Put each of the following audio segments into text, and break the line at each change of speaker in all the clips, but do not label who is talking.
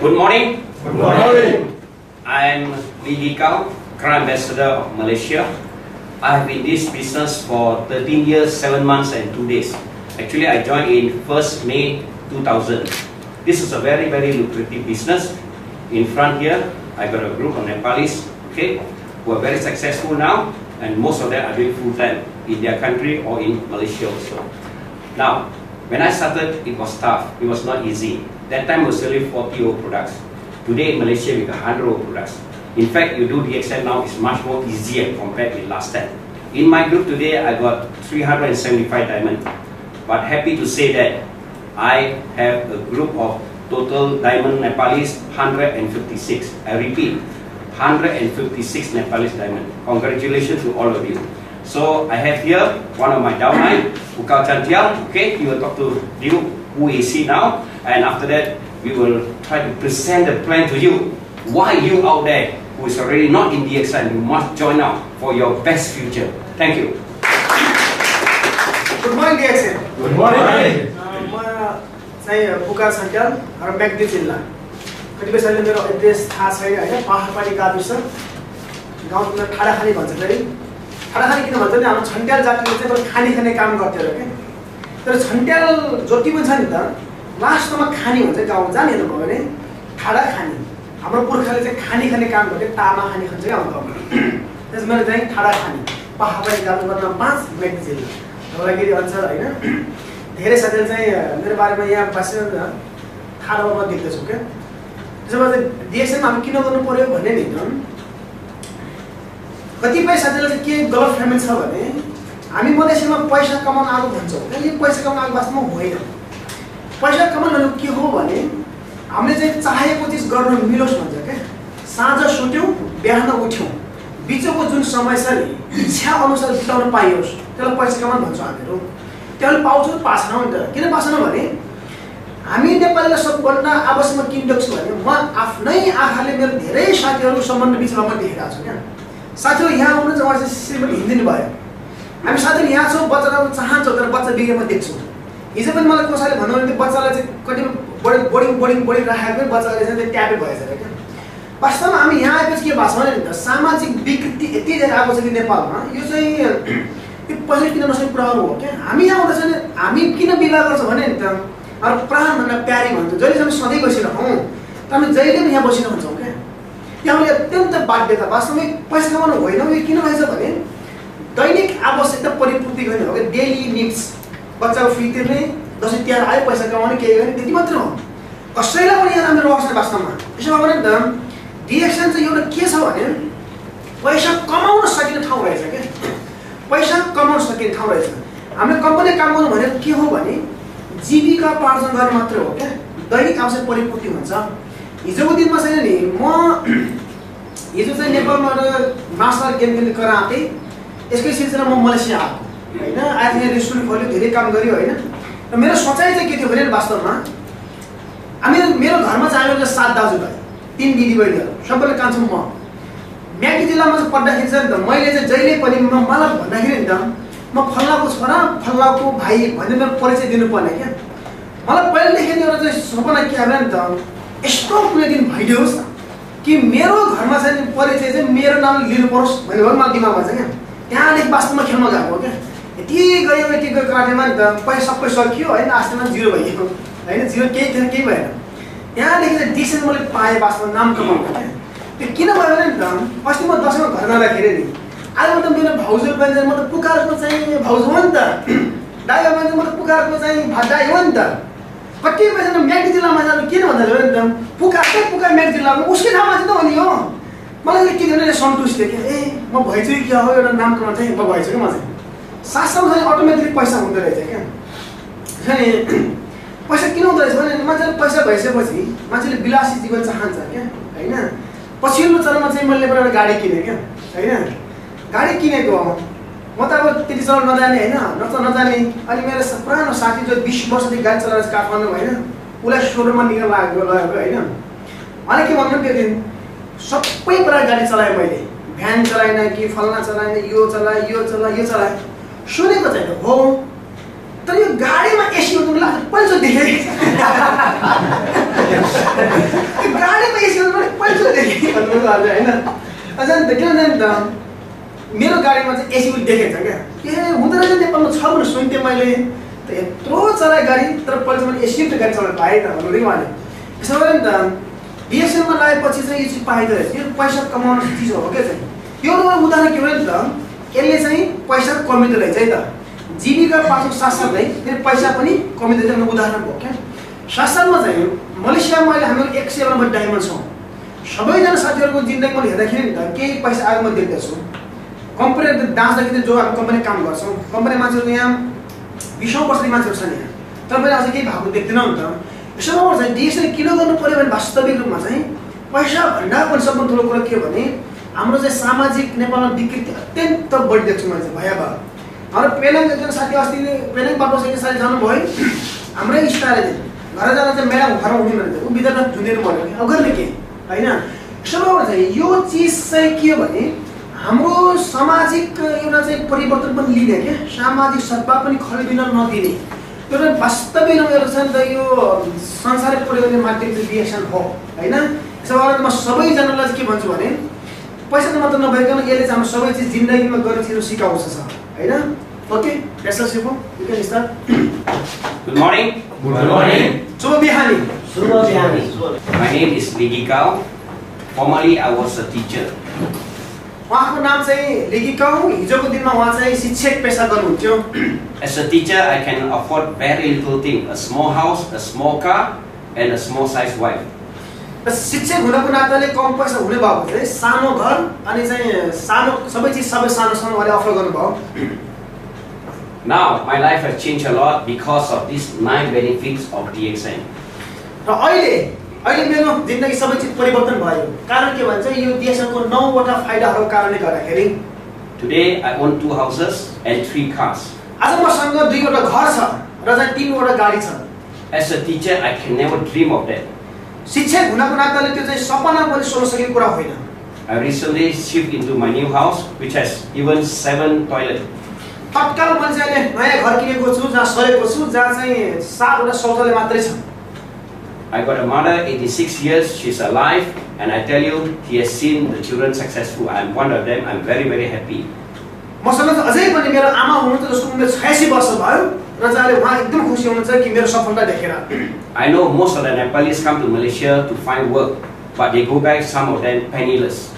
Good morning.
Good morning.
I am Crown Ambassador of Malaysia. I have been in this business for 13 years, 7 months and 2 days. Actually, I joined in 1st May 2000. This is a very, very lucrative business. In front here, I got a group of Nepalis, okay, who are very successful now, and most of them are doing full-time in their country or in Malaysia also. Now, when I started, it was tough. It was not easy. That time we were selling 40 old products. Today in Malaysia, we got 100 old products. In fact, you do DXN now is much more easier compared with last time. In my group today, I got 375 diamonds. But happy to say that I have a group of total diamond Nepalis 156. I repeat, 156 Nepalese diamond. Congratulations to all of you. So I have here one of my downline, Ukau Chantiang. Okay, he will talk to you who is he now, and after that we will try to present the plan to you. Why you out there who is already not in DXN, you must join up for your best future. Thank you.
Good morning DXN.
Good morning.
Saya Ukau Chantiang, from Nepali जिल्ला. कतिपय सालले मेरो address थाहा छैन हैन, पहाडपाडी गाविस गाउँमा ठाडाखानी भन्छ फेरि। ठाडाखानी किन भन्छ भने हाम्रो छन्ट्याल जातिले चाहिँ खाने काम गर्थ्यो र के। तर छन्ट्याल जति पनि छ नि त लास्टमा खानी भन्छ गाउँ जाने हेर्नु भयो भने ठाडाखानी। हाम्रो पुर्खाले चाहिँ खाने काम गर्थे, तामा खानी खान्छ क्या गाउँमा। त्यसमा मेरो चाहिँ ठाडाखानी पहाडपाडी गाविस नम्बर 5 मेक जिल्ला धवलागिरी अञ्चल हैन। धेरै साथीहरु चाहिँ मेरो बारेमा यहाँ बसेर थाहा म देख्दैछु के। त्यसमा चाहिँ DXN हामी किन गर्नु पर्यो भन्ने नि त कतिपय साथीहरुले के गलत फहमी छ भने हामी मधेसमा पैसा कमाउन आएको भन्छौँ। तर यो पैसा कमाउन आएको वास्तवमा होइन। पैसा कमाउन भनेको के हो भने हामीले चाहिँ चाहेको चिज गर्न मिलोस् भन्छ के। साँझ सुत्यौं, बिहान उठ्यौं, बिचको जुन समय छ नि इच्छा अनुसार बिताउन पाइयोस् त्यसलाई पैसा कमाउन भन्छौँ हामीहरु। त्यसले पाउँछौँ पाछौँ नि त। किन पाछौँ भने हामी नेपालीले सबभन्दा आवश्यक किन देख्छु भने म आफ्नै आँखाले मेरो धेरै साथीहरु सम्बन्ध बिचमा म देखेको छु क्या। साथीहरु यहाँ आउनुहुन्छ उहाँले श्रीमती हिन्दिनु भयो। हामी साथीहरु यहाँ छौँ, बच्चा चाहन्छौँ तर बच्चा बिगेमा देख्छु। हिजो पनि मलाई कसैले भन्नु भने बच्चालाई चाहिँ कति बोर्डिङ राखेको बच्चाले चाहिँ ट्यापे भएछ रे क्या। वास्तवमा हामी यहाँ आएपछि के भएको छ भने सामाजिक विकृति यति धेरै आएको छ कि नेपालमा यो चाहिँ यो पहिले किन नसक्ने कुराहरू हो क्या। हामी यहाँ आउँदा चाहिँ हामी किन विवाह गर्छौँ भने नि त अरू प्राणभन्दा प्यारी भन्छ। जहिले हामी सधैँ बसिरहौँ त हामी जहिले पनि यहाँ बसिरहन्छौँ क्या। यहाँ हामीले अत्यन्त बाध्यता वास्तवमा पैसा कमाउनु होइन। यो किन भएछ भने दैनिक आवश्यकता परिपूर्ति गर्ने हो क्या। डेली निड्स, बच्चाको फी तिर्ने, दसैँ तिहार आयो पैसा कमाउने केही गर्ने त्यति मात्र हो। कसैलाई पनि यहाँ राम्रो अवस्था वास्तवमा। त्यसो भने त DXN चाहिँ एउटा के छ भने पैसा कमाउन सकिने ठाउँ रहेछ क्या। पैसा कमाउन सकिने ठाउँ रहेछ। हामीले कम्पनी काम गर्नु भनेको के हो भने जीविका पार्जन गर्ने मात्र हो क्या। दैनिक आवश्यक परिपूर्ति हुन्छ। हिजोको दिनमा छैन नि म हिजो चाहिँ नेपालमा मार्शल गेम खेल्ने कराते यसकै सिलसिलामा म मलेसिया आएको हैन। आज यहाँ रेस्टुरेन्ट खोल्यो, धेरै काम गर्यो हैन। र मेरो सोचाइ चाहिँ के थियो भने वास्तवमा मेरो घरमा चाहिँ हामीहरू 7 दाजुभाइ, 3 दिदीबहिनीहरू सबैले कान्छौँ। म म्याकी जिल्लामा चाहिँ पढ्दाखेरि चाहिँ त मैले चाहिँ जहिले पनि मलाई भन्दाखेरि नि त म फल्लाको छोरा फल्लाको भाइ भन्ने मेरो परिचय दिनुपर्ने क्या। मलाई पहिलेदेखि एउटा चाहिँ सपना के आयो नि त यस्तो कुनै दिन भइदियोस् कि मेरो घरमा चाहिँ परिचय चाहिँ मेरो नाम लिनु परोस् भन्ने भयो मलाई दिमागमा छ क्या। त्यहाँदेखि वास्तवमा खेल्न गएको हो क्या। यति गयो कराटेमा नि त पैसा सबै सकियो होइन। आस्तामा 0 भइयो होइन। 0 केही थिएन, केही भएन। त्यहाँदेखि चाहिँ DXN मैले पाएँ वास्तवमा नाम कमाउनु क्या। त्यो किन भयो भने नि त अस्ति म दसैँमा घर जाँदाखेरि नि आज म त मेरो भाउजू बन्छ म त पुकारको चाहिँ भाउजू हो नि त। दाइको बन्छ म त पुकारको चाहिँ दाइ हो नि त। कति पैसा म्याक जिल्लामा जानु किन भन्दा नि त पुकार म्याक जिल्लामा उसकै ठाउँमा चाहिँ त हो नि हो। मलाई के गर्ने सन्तुष्ट थियो कि म भइछु कि क्या हो एउटा नाम कमाउन चाहिँ म भइछु कि म चाहिँ साथसाथमा चाहिँ अटोमेटिकली पैसा हुँदो रहेछ क्या। अनि पैसा किन हुँदो रहेछ भने मान्छेले पैसा भइसकेपछि मान्छेले विलासी जीवन चाहन्छ क्या होइन। पछिल्लो चरणमा चाहिँ मैले एउटा गाडी किनेँ क्या होइन। गाडी किनेको म त अब त्यति चलाउन नजाने होइन, नजाने। अनि मेरो पुरानो साथी जो 20 वर्षदेखि गाडी चलाएर काठमाडौँ होइन, उसलाई सोरुममा निकाल्न लागेको होइन। अनि के भन्नु त्यो दिन सबै प्रकार गाडी चलाएँ मैले। भ्यान चलाएन कि फल्ना चलाएन, यो चलाएँ सुनेको छैन हो। तर यो गाडीमा एसी हुनु लाग्छ पहिलो देखेँ। पहिलोदेखि भन्नु लाग्यो हैन अझन् त किन मेरो गाडीमा चाहिँ एसी पनि देखेको छ क्या के हुँदो रहेछ नेपालमा छ भनेर सुन्थेँ मैले त यत्रो चलाए गाडी तर पहिला मैले एसी गाडी चलाउनु पाएँ त भन्नु उहाँले त्यसो गरे नि त डिएक्सएनमा लागेपछि चाहिँ यो चिज पाइँदो रहेछ यो पैसा कमाउने चिज हो क्या चाहिँ यो उदाहरण के हो नि त यसले चाहिँ पैसा कमिँदो रहेछ है त जीविका पाएको साथसाथै फेरि पैसा पनि कमिँदो रहेछ उदाहरण भयो क्या साथसाथमा चाहिँ मलेसियामा अहिले हामीहरू 190 डायमन्ड छौँ सबैजना साथीहरूको जिन्दगी मैले हेर्दाखेरि नि त केही पैसा आएको म देख्दछु कम्पनी दाँच्दाखेरि जो हामी कम्पनी काम गर्छौँ कम्पनी मान्छेहरू यहाँ 20औं वर्षको मान्छेहरू छन् यहाँ तर मैले अझै केही भएको देख्दैनौँ नि त यसोमा चाहिँ डिएक्सन किन गर्नु पर्यो भने वास्तविक रूपमा चाहिँ पैसा भन्दा पनि सबभन्दा ठुलो कुरा के हो भने हाम्रो चाहिँ सामाजिक नेपालमा विकृति अत्यन्त बढी देख्छु मैले चाहिँ भयावह हाम्रो पेनाङ एकजना साथी अस्ति पेनाङबाट बसेको साथी जानुभयो हाम्रै स्टारले घर जाँदा चाहिँ मेरा घर हुने भने ऊ विद्यार्थी झुन्डेर मऱ्यो अब गर्ने के होइन यसोमा चाहिँ यो चिज चाहिँ के हो भने हाम्रो सामाजिक एउटा चाहिँ परिवर्तन पनि लिने क्या सामाजिक सद्भाव पनि खल्बिन नदिने त्यो चाहिँ वास्तविक एउटा छ नि त यो संसारले परिवर्तन माध्यम चाहिँ डिएक्सन हो होइन यसो गरेर म सबैजनालाई चाहिँ के भन्छु भने पैसा त मात्र नभइकन यसले चाहिँ हाम्रो सबै चिज जिन्दगीमा गर्ने चिज सिकाउँछ होइन ओके यसो सिपो you can start
Good morning.
Good morning.
शुभ बिहानी
शुभ बिहानी
My name is Ligikau. Formerly, I was a teacher.
उहाँको नाम चाहिँ लिगिकाउ हिजोको दिनमा उहाँ चाहिँ शिक्षक पेशा गर्नुहुन्थ्यो
As a teacher, I can afford very little thing: a small house, a small car, and a small size wife.
र शिक्षक हुनको नाताले कम पैसा हुने भएको चाहिँ सानो घर अनि चाहिँ सानो सबै चिज सबै सानो सानो उहाँले अफर गर्नुभयो
Now, my life has changed a lot because of these 9 benefits of DXN.
र अहिले मेरो जिन्दगी सबै चिज परिवर्तन भयो कारण के भन्छ यो डिएक्सनको 9वटा फाइदाहरूको कारणले गर्दाखेरि
Today, I own 2 houses and 3 cars.
आज मसँग 2वटा घर छ र चाहिँ 3वटा गाडी छ
As a teacher, I can never dream of that.
शिक्षक हुनको नाताले त्यो चाहिँ सपना पनि सोच्न सकेको कुरा होइन
I recently shifted into my new house, which has even 7 toilets.
तत्काल मैले चाहिँ अहिले नयाँ घर किनेको छु जहाँ सरेको छु जहाँ चाहिँ 7वटा शौचालय मात्रै छ
I got a mother, 86 years, she's alive, and I tell you, she has seen the children successful. I'm one of them. I'm very, very happy.
मसँग चाहिँ अझै पनि मेरो आमा हुनुहुन्छ जसको उमेर 86 वर्ष भयो र चाहिँ उहाँ एकदम खुसी हुनुहुन्छ कि मेरो सफलता देखेर
I know most of the Nepalese come to Malaysia to find work, but they go back, some of them penniless.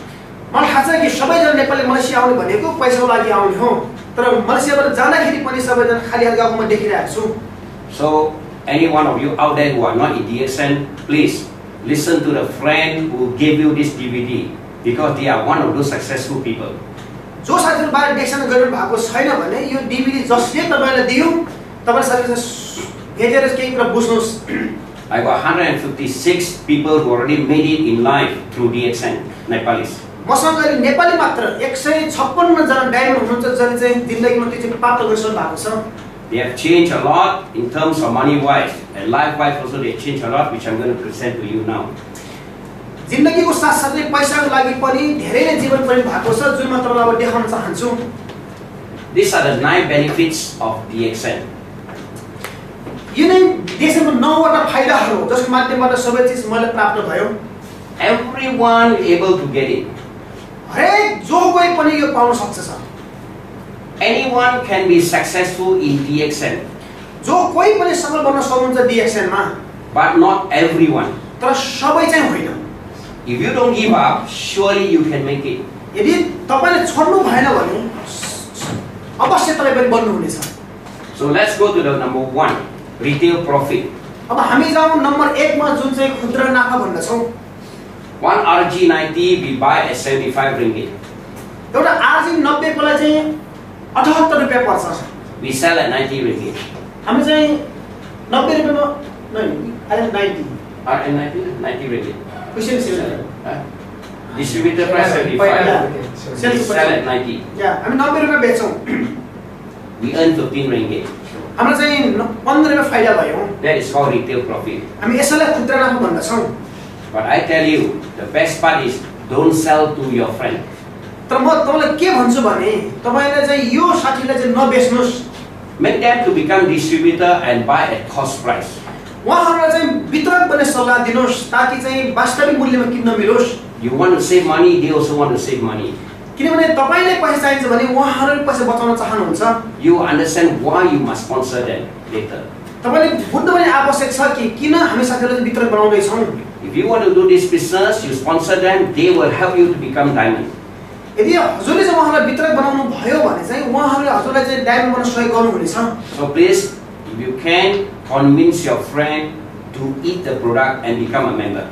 मलाई थाहा छ कि सबैजना नेपाली मलेसिया आउने भनेको पैसाको लागि आउने हो तर मलेसियाबाट जाँदाखेरि पनि सबैजना खाली हात गएको म देखिरहेको छु
So, any one of you out there who are not in DXN, please listen to the friend who gave you this DVD because they are one of those successful people.
जो साथीहरु बाहिर डिएक्सन गरिरहनु भएको छैन भने यो DVD जसले तपाईलाई दियो तपाईले साथीहरु भेटेर केही कुरा बुझ्नुस्
I got 156 people who already made it in life through DXN, Nepalese.
मसँग अहिले नेपाली मात्र 156 जना डायमन्ड हुनुहुन्छ जसले चाहिँ जिन्दगीमा त्यो चाहिँ प्राप्त गरिसक्नु भएको छ
They have changed a lot in terms of money-wise and life-wise also. They changed a lot, which I'm going to present to you now.
जिन्दगीको साथसाथै पैसाको लागि पनि धेरै नै जीवन पनि भएको छ जुन म तपाईलाई अब देखाउन चाहन्छु
These are the 9 benefits of DXN.
यो नै देशको 9वटा फाइदाहरू हो जसको माध्यमबाट सबै चिज मलाई प्राप्त भयो
Everyone able to get it.
हरेक जो कोही पनि यो पाउन सक्छ
Anyone can be successful in DXN.
जो कोही पनि सफल बन्न सक्नुहुन्छ डिएक्सन मा
But not everyone.
तर सबै चाहिँ होइन
If you don't give up, surely you can make it.
यदि तपाईले छोड्नु भएन भने अवश्य तपाई पनि बन्नु हुनेछ
So let's go to the number 1, retail profit.
अब हामी जाउँ नम्बर 1 मा जुन चाहिँ खुद्रा नाफा भन्दछौँ
1 RG90 we buy at 75 ringgit.
एउटा RG90 को लागि चाहिँ 78 रुपैयाँ पर्छ
We sell at 90 ringgit.
हामी चाहिँ 90 रुपैयाँमा नहीं 90
90 ringgit.
कुशल sale
Distributor price 75. We sell at 90.
या हामी 90 रुपैयाँ बेच्छौँ
We earn 15 ringgit.
हाम्रो चाहिँ 15 रुपैयाँ फाइदा भयो
That is called retail profit.
हामी यसैलाई खुद्रा नाफा भन्दछौँ
But I tell you, the best part is don't sell to your friend.
तर म तपाईलाई के भन्छु भने तपाईले चाहिँ यो साथीलाई चाहिँ नबेच्नुस्
Make them to become distributor and buy at cost price.
उहाँहरूलाई चाहिँ वितरक बन्ने सल्लाह दिनुहोस् ताकि चाहिँ वास्तविक मूल्यमा किन्न मिलोस्।
You want to save money, they also want to save money.
किनभने तपाईलाई पैसा चाहिन्छ भने उहाँहरूले पैसा बचाउन चाहनुहुन्छ।
You understand why you must sponsor them later.
तपाईले बुझ्नु पनि आवश्यक छ कि किन हामी साथीहरुलाई वितरक बनाउँदै छौं।
If you want to do this business, you sponsor them, they will help you to become diamond.
यदि हजुरले चाहिँ उहाँलाई वितरक बनाउनु भयो भने चाहिँ उहाँहरूले हजुरलाई चाहिँ डायमन्ड बन्न सहयोग गर्नुहुनेछ।
So please, if you can, convince your friend to eat the product and become a member.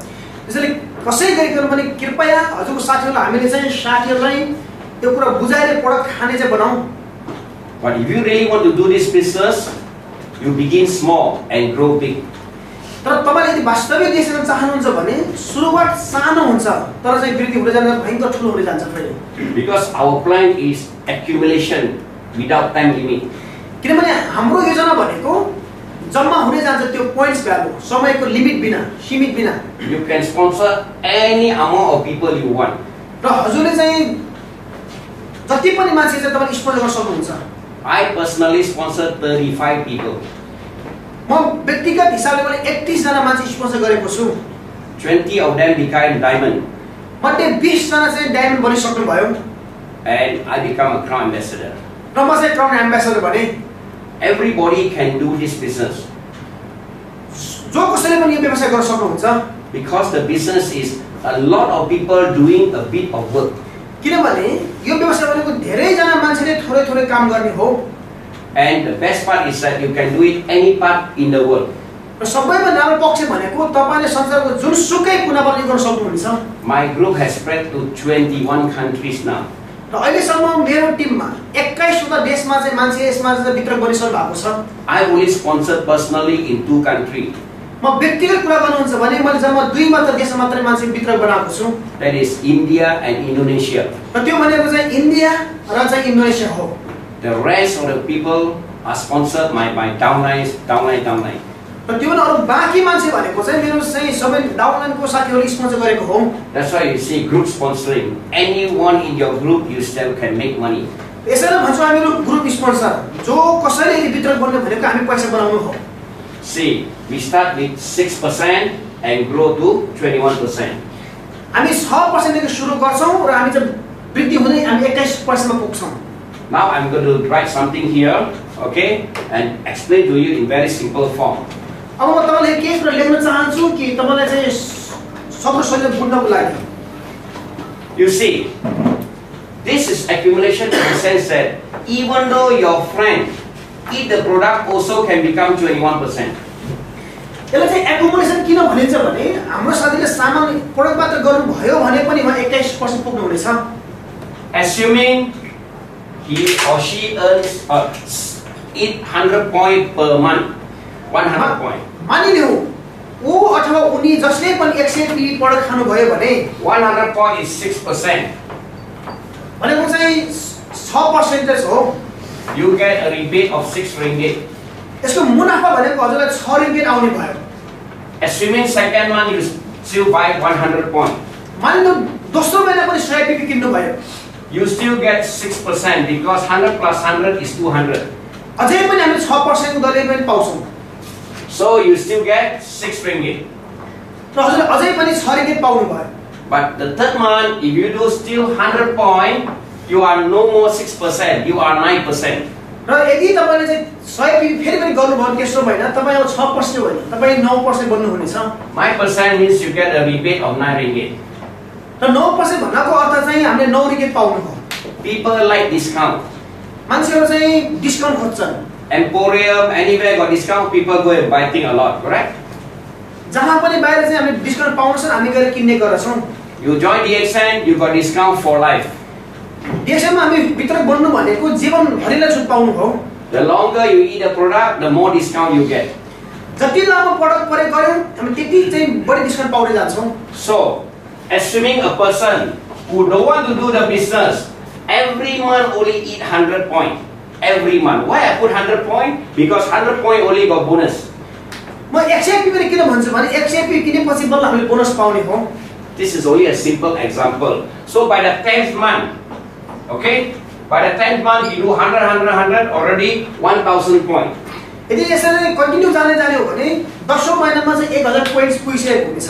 त्यसैले कसै गरिकन पनि कृपया हजुरको साथीहरुलाई हामीले चाहिँ साथीहरुलाई त्यो कुरा बुझाएर प्रोडक्ट खाने चाहिँ बनाऊ।
But if you really want to do this business, you begin small and grow big.
तर तपाईले यदि वास्तविक देशमा चाहनुहुन्छ भने सुरुवात सानो हुन्छ तर चाहिँ वृद्धि हुँदै जान्छ भयंकर ठुलो हुँदै जान्छ फेरि।
Because our plan is accumulation without time limit.
किनभने हाम्रो योजना भनेको जम्मा हुँदै जान्छ त्यो पोइन्ट्स भ्यालु समयको लिमिट बिना सीमित बिना।
You can sponsor any amount of people you want.
र हजुरले चाहिँ जति पनि मान्छे चाहिँ तपाईले स्पोन्सर गर्न सक्नुहुन्छ।
I personally sponsor 35 people.
म व्यक्तिगत हिसाबले पनि 31 जना मान्छे स्पोन्सर गरेको छु।
20 of them became diamond.
मध्ये 20 जना चाहिँ डायमन्ड बनिसक्नु भयो।
And I become a crown ambassador.
र म चाहिँ क्राउन एम्बेसडर बने।
Everybody can do this business.
जो कसैले पनि यो व्यवसाय गर्न सक्नुहुन्छ।
Because the business is a lot of people doing a bit of work.
किनभने यो व्यवसाय भनेको धेरै जना मान्छेले थोरै थोरै काम गर्ने हो।
And the best part is that you can do it any part in the world.
र सबैभन्दा राम्रो पक्ष भनेको तपाईले संसारको जुनसुकै कुनाबाट यो गर्न सक्नुहुन्छ।
My group has spread to 21 countries now.
र अहिलेसम्म मेरो टिममा 21 वटा देशमा चाहिँ मान्छे यसमा चाहिँ वितरक बनिसक्नु भएको छ।
I only sponsored personally in 2 countries.
म व्यक्तिगत कुरा गर्नुहुन्छ भने मैले जम्मा 2 मात्र देशमा मात्रै मान्छे वितरक बनाएको छु।
That is India and Indonesia.
र त्यो भनेको चाहिँ इन्डिया र चाहिँ इन्डोनेसिया हो।
The rest of the people are sponsored by downlines.
र त्यो भने अरु बाँकी मान्छे भनेको चाहिँ मेरो चाहिँ सबै डाउनलाइनको साथीहरुले स्पोन्सर गरेको हो।
That's why you see group sponsoring. Anyone in your group you still can make money.
यसैले भन्छौँ हामीहरु ग्रुप स्पोन्सर जो कसैले यदि वितरक बन्ने भनेको हामी पैसा बनाउनु हो।
See, we start with 6% and grow to 21%.
हामी 6% देखि सुरु गर्छौं र हामी चाहिँ वृद्धि हुँदै हामी 21% मा पुग्छौं।
Now I'm going to write something here, okay, and explain to you in very simple form.
अब म तपाईलाई के कुरा लेख्न चाहन्छु कि तपाईलाई चाहिँ सबै सजिलो बुझ्नको लागि।
You see, this is accumulation in the sense that even though your friend eat the product also can become 21%.
यसले चाहिँ एक्युमुलेसन किन भनिन्छ भने हाम्रो साथीले सामान प्रोडक्ट मात्र गर्नु भयो भने पनि म 21% पुग्नु हुनेछ।
Assuming he or she earns eat 100 point per month, 100 point.
मानिलिऊ ऊ अथवा उनी जसले पनि 100 पी प्रोडक्ट खानु भयो भने
100 point is 6%.
भनेको चाहिँ 6% हो।
You get a rebate of 6 ringgit.
यसको मुनाफा भनेको हजुरलाई 6 रिंगिट आउने भयो।
Assuming second month you still buy 100 point.
मानिलिऊ दोस्रो महिना पनि 100 पी किन्नु भयो।
You still get 6% because 100 plus 100 is 200.
अझै पनि हामी 6% दरले पनि पाउँछौं।
So you still get 6 ringgit.
र हजुरले अझै पनि 6 रिंगिट पाउनु भयो।
But the third month, if you do still 100 point, you are no more 6%, you are 9%.
र यदि तपाईले चाहिँ 100 पी फेरि पनि गर्नु भयो तेस्रो महिना तपाई अब 6% होइन तपाई 9% बन्नु हुनेछ।
9% means you get a rebate of 9 ringgit.
र 9% भन्नको अर्थ चाहिँ हामीले 9 रिंगिट पाउनु हो।
People like discount.
मान्छेहरु चाहिँ डिस्काउन्ट खोज्छन्।
Emporium, anywhere got discount, people go and buy thing a lot, correct?
जहाँ पनि बाहिर चाहिँ हामीले डिस्काउन्ट पाउँछन् हामी गएर किन्ने गर्छौं।
You join DXN, you got discount for life.
DXN मा हामी वितरक बन्नु भनेको जीवन भरिलाई छुट पाउनु हो।
The longer you eat a product, the more discount you get.
जति लामो प्रोडक्ट परे गयौं हामी त्यति चाहिँ बढी डिस्काउन्ट पाउँदै जान्छौं।
So, assuming a person who don't want to do the business, every month only eat 100 point. Every month. Why I put 100 point? Because 100 point only got bonus.
म 100 पी पनि किन भन्छु भने 100 पी किनेपछि बल्ल हामीले बोनस पाउने हो।
This is only a simple example. So by the 10th month, okay? By the 10th month you do 100 already 1000 point.
यदि यसरी कन्टिन्यू जाने हो भने 10औं महिनामा चाहिँ 1000 पोइन्ट्स पुगिसकेको हुनेछ.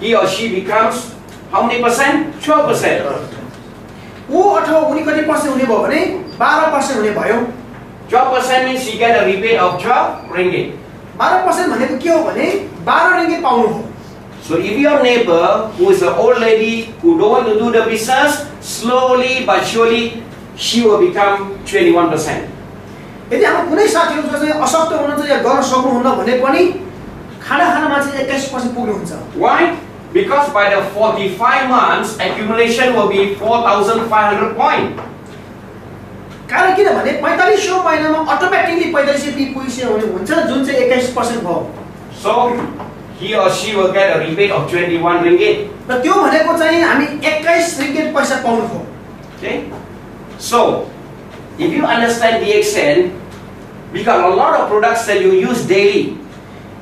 He or she becomes how many percent? 12%.
ऊ अथवा उनी कति पर्सेन्ट हुने भयो भने 12% हुने भयो.
12% means you get a rebate of 12 ringgit.
12% भनेको के हो भने 12 ringgit पाउनु हो.
So if your neighbor who is an old lady who don't want to do the business, slowly but surely she will become 21%.
यदि हाम्रो कुनै साथीहरु जो चाहिँ अशक्त हुनुहुन्छ या गर्न सक्नुहुन्न भने पनि खानामा चाहिँ 21% पुग्नुहुन्छ.
Why? Because by the 45 months accumulation will be 4500 point.
कारण किन भने 45औं महिनामा अटोमेटिकली 4500 पुगिसक्यो भने हुन्छ जुन चाहिँ 21% भयो.
So he or she will get a rebate of 21 ringgit.
र त्यो भनेको चाहिँ हामी 21 ringgit पैसा पाउनु हो.
Okay? So if you understand DXN, we got a lot of products that you use daily.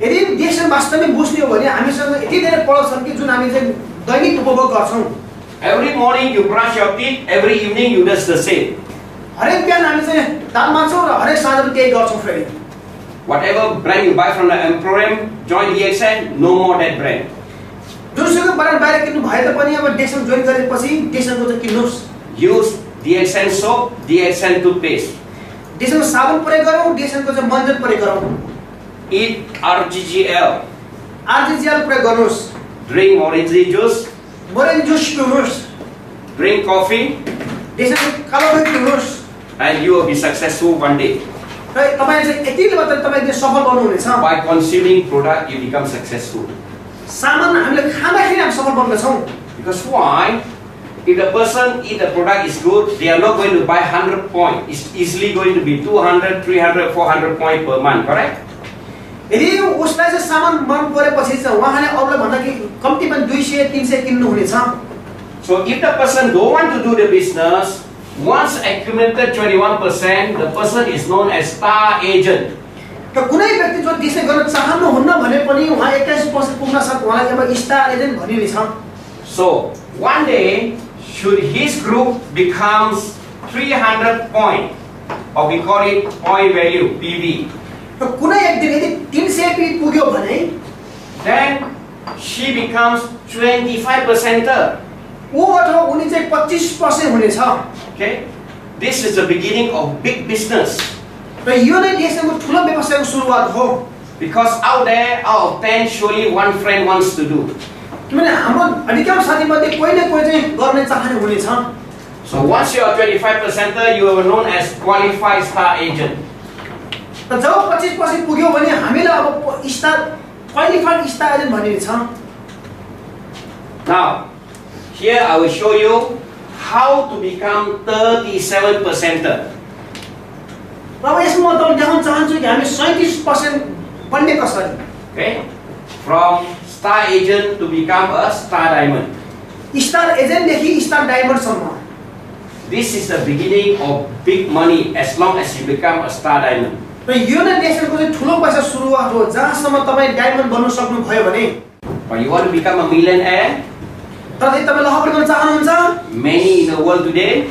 यदि DXN वास्तवमै बुझ्ने हो भने हामीसँग यति धेरै प्रडक्ट छन् कि जुन हामी चाहिँ दैनिक उपभोग गर्छौं.
Every morning you brush your teeth, every evening you do the same.
हरेक बिहान हामी चाहिँ दाँत माझ्छौं र हरेक साँझ पनि त्यही गर्छौं फेरि.
Whatever brand you buy from the Emporium, join DXN, no more that brand.
जुनसुकै ब्रान्ड बाहिर किन्नु भए तापनि अब DXN जोइन गरेपछि DXN को चाहिँ किन्नुस्.
Use DXN soap, DXN toothpaste.
DXN साबुन प्रयोग गरौँ, DXN को चाहिँ मञ्जन प्रयोग गरौँ.
Eat RGGL.
RGGL प्रयोग गर्नुस्.
Drink orange juice.
Orange juice पिउनुस्.
Drink coffee.
DXN कालो coffee पिउनुस्.
And you will be successful one day.
र तपाईले चाहिँ यतिले मात्र तपाईले सफल बन्नुहुनेछ.
By consuming product, you become successful.
सामान हामीले खाँदाखेरि हामी सफल बन्नेछौं.
Because why? If the person eat the product is good, they are not going to buy 100 points. It's easily going to be 200, 300, 400 points per month, correct?
यदि उसलाई चाहिँ सामान मन परेपछि चाहिँ उहाँले अरूलाई भन्दा कि कम्ती पनि 200, 300 किन्नु हुनेछ.
So if the person don't want to do the business, once accumulated 21%, the person is known as star agent.
त कुनै व्यक्ति जो त्यसै गर्न चाहनुहुन्न भने पनि उहाँ 21% पुग्न सक्छ, उहाँलाई अब स्टार एजेन्ट भनिनेछ.
So one day, should his group becomes 300 point, or we call it point value (PV),
त कुनै एक दिन यदि 300 PV पुग्यो भने
then she becomes 25%.
ऊ अथवा उनी चाहिँ 25% हुनेछ.
Okay, this is the beginning of big business.
र यो नै देशको ठुलो व्यवसायको सुरुवात हो.
Because out there, out of 10, surely one friend wants to do.
किनभने हाम्रो अधिकांश साथीमध्ये कोही न कोही चाहिँ गर्ने चाहने हुनेछ.
So once you are 25%, you are known as qualified star agent.
त जब 25% पुग्यो भने हामीलाई अब स्टार क्वालिफाइड स्टार एजेन्ट भनिनेछ.
Now, here I will show you how to become 37%.
अब यसमा म तपाईलाई देखाउन चाहन्छु कि हामी 37% बन्ने कसरी.
Okay, from star agent to become a star diamond.
Star agent देखि स्टार डायमन्ड सम्म.
This is the beginning of big money as long as you become a star diamond.
र यो नै देशको चाहिँ ठुलो पैसा सुरुवात हो जहाँसम्म तपाई डायमन्ड बन्न सक्नु भयो भने.
But you want to become a millionaire?
तपाईँ लहर गर्न चाहनुहुन्छ?
Many in the world today.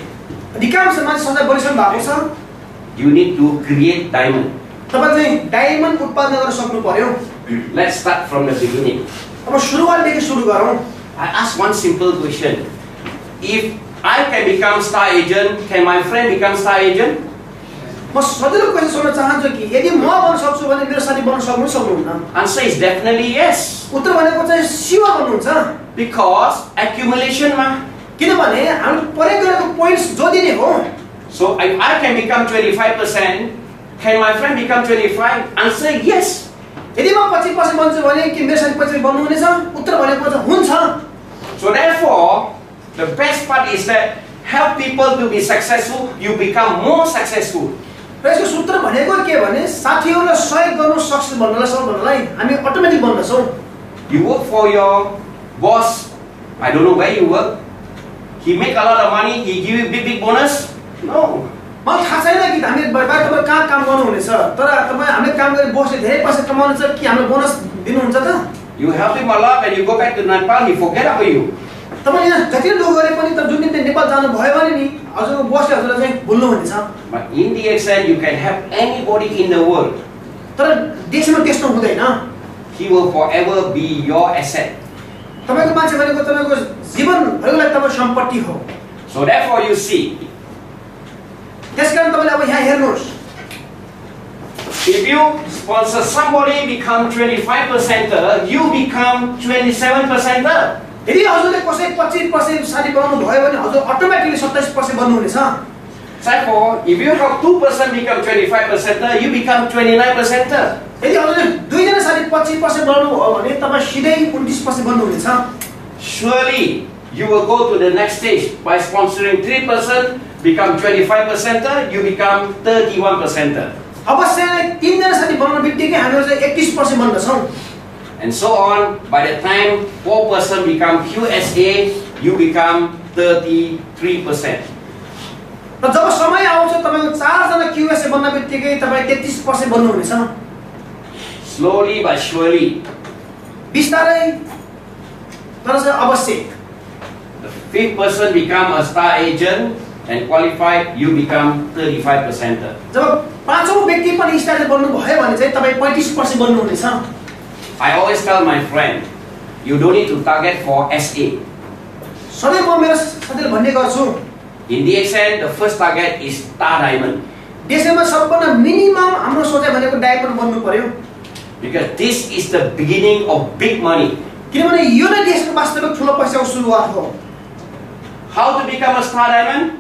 अधिकांश मान्छे सधैँ बलिसक्नु भएको छ.
You need to create diamond.
तपाईँ चाहिँ डायमन्ड उत्पादन गर्न सक्नु पर्यो.
Let's start from the beginning.
अब सुरुवातदेखि सुरु गरौँ.
I ask one simple question. If I can become star agent, can my friend become star agent?
म सजिलो क्वेशन सोध्न चाहन्छु कि यदि म बन्न सक्छु भने मेरो साथी बन्न सक्नुहुन्न?
Answer is definitely yes.
उत्तर भनेको चाहिँ सिवा बन्नुहुन्छ.
Because accumulation ma.
किनभने हामी प्रयोग गरेको पोइन्ट्स जोडिने हो.
So if I can become 25%, can my friend become 25? Answer yes.
यदि म 25% बन्छु भने के मेरो साथी 25% बन्नु हुनेछ? उत्तर भनेको चाहिँ हुन्छ.
So therefore, the best part is that help people to be successful, you become more successful.
र यसको सूत्र भनेको के भने साथीहरुलाई सहयोग गर्नु सक्सेस भन्नलाई हामी automatic बन्नछौं.
You work for your boss. I don't know where you work. He make a lot of money, he give you big bonus? No.
मलाई थाहा छैन कि हामी तपाईँ कहाँ काम गर्नु हुनेछ, तर तपाई हामीले काम गरे बोसले धेरै पैसा कमाउनु छ कि हामीलाई बोनस दिनुहुन्छ त?
You help him a lot when you go back to Nepal, he forget about you.
तपाईले यहाँ जति लोग गरे पनि त जुन दिन नेपाल जानु भयो भने नि हजुरको बोसले हजुरलाई चाहिँ भुल्नु हुनेछ.
But in DXN you can help anybody in the world.
तर देशमा त्यस्तो हुँदैन.
He will forever be your asset.
तपाईको मान्छे भनेको तपाईको जीवनभरिको लागि तपाईको सम्पत्ति हो.
So therefore you see,
त्यसकारण तपाईले अब यहाँ हेर्नुस्.
if you sponsor somebody become 25%, you become 27%.
यदि हजुरले कसै 25% साथी बनाउनु भयो भने हजुर automatically 27% बन्नुहुनेछ.
Therefore, if you have 2% become 25%, you become 29%.
यदि हजुरले दुईजना साथी 25% बनाउनु भयो भने तपाई सिधै 29% बन्नुहुनेछ.
Surely you will go to the next stage by sponsoring 3%, become 25%, you become 31%.
अवश्य नै तीनजना साथी बनाउन बित्तिकै हामीहरु चाहिँ 31% बन्दछौं.
And so on. By the time 4% become QSA, you become 33%.
र जब समय आउँछ तपाईको 4 जना QSA बन्न बित्तिकै तपाई 33% बन्नुहुनेछ.
Slowly but surely.
बिस्तारै तर चाहिँ अवश्य.
The 5th person become a star agent and qualified, you become 35%.
जब पाँचौं व्यक्ति पनि स्टार बन्नु भयो भने चाहिँ तपाई 35% बन्नुहुनेछ.
I always tell my friend, you don't need to target for SA.
सधैं म मेरो साथीले भन्ने गर्छु,
In DXN, the first target is star diamond.
देशमा सबभन्दा मिनिमम हाम्रो सोचाइ भनेको डायमन्ड बन्नु पर्यो.
Because this is the beginning of big money.
किनभने यो नै देशको वास्तविक ठुलो पैसाको सुरुवात हो.
How to become a star diamond?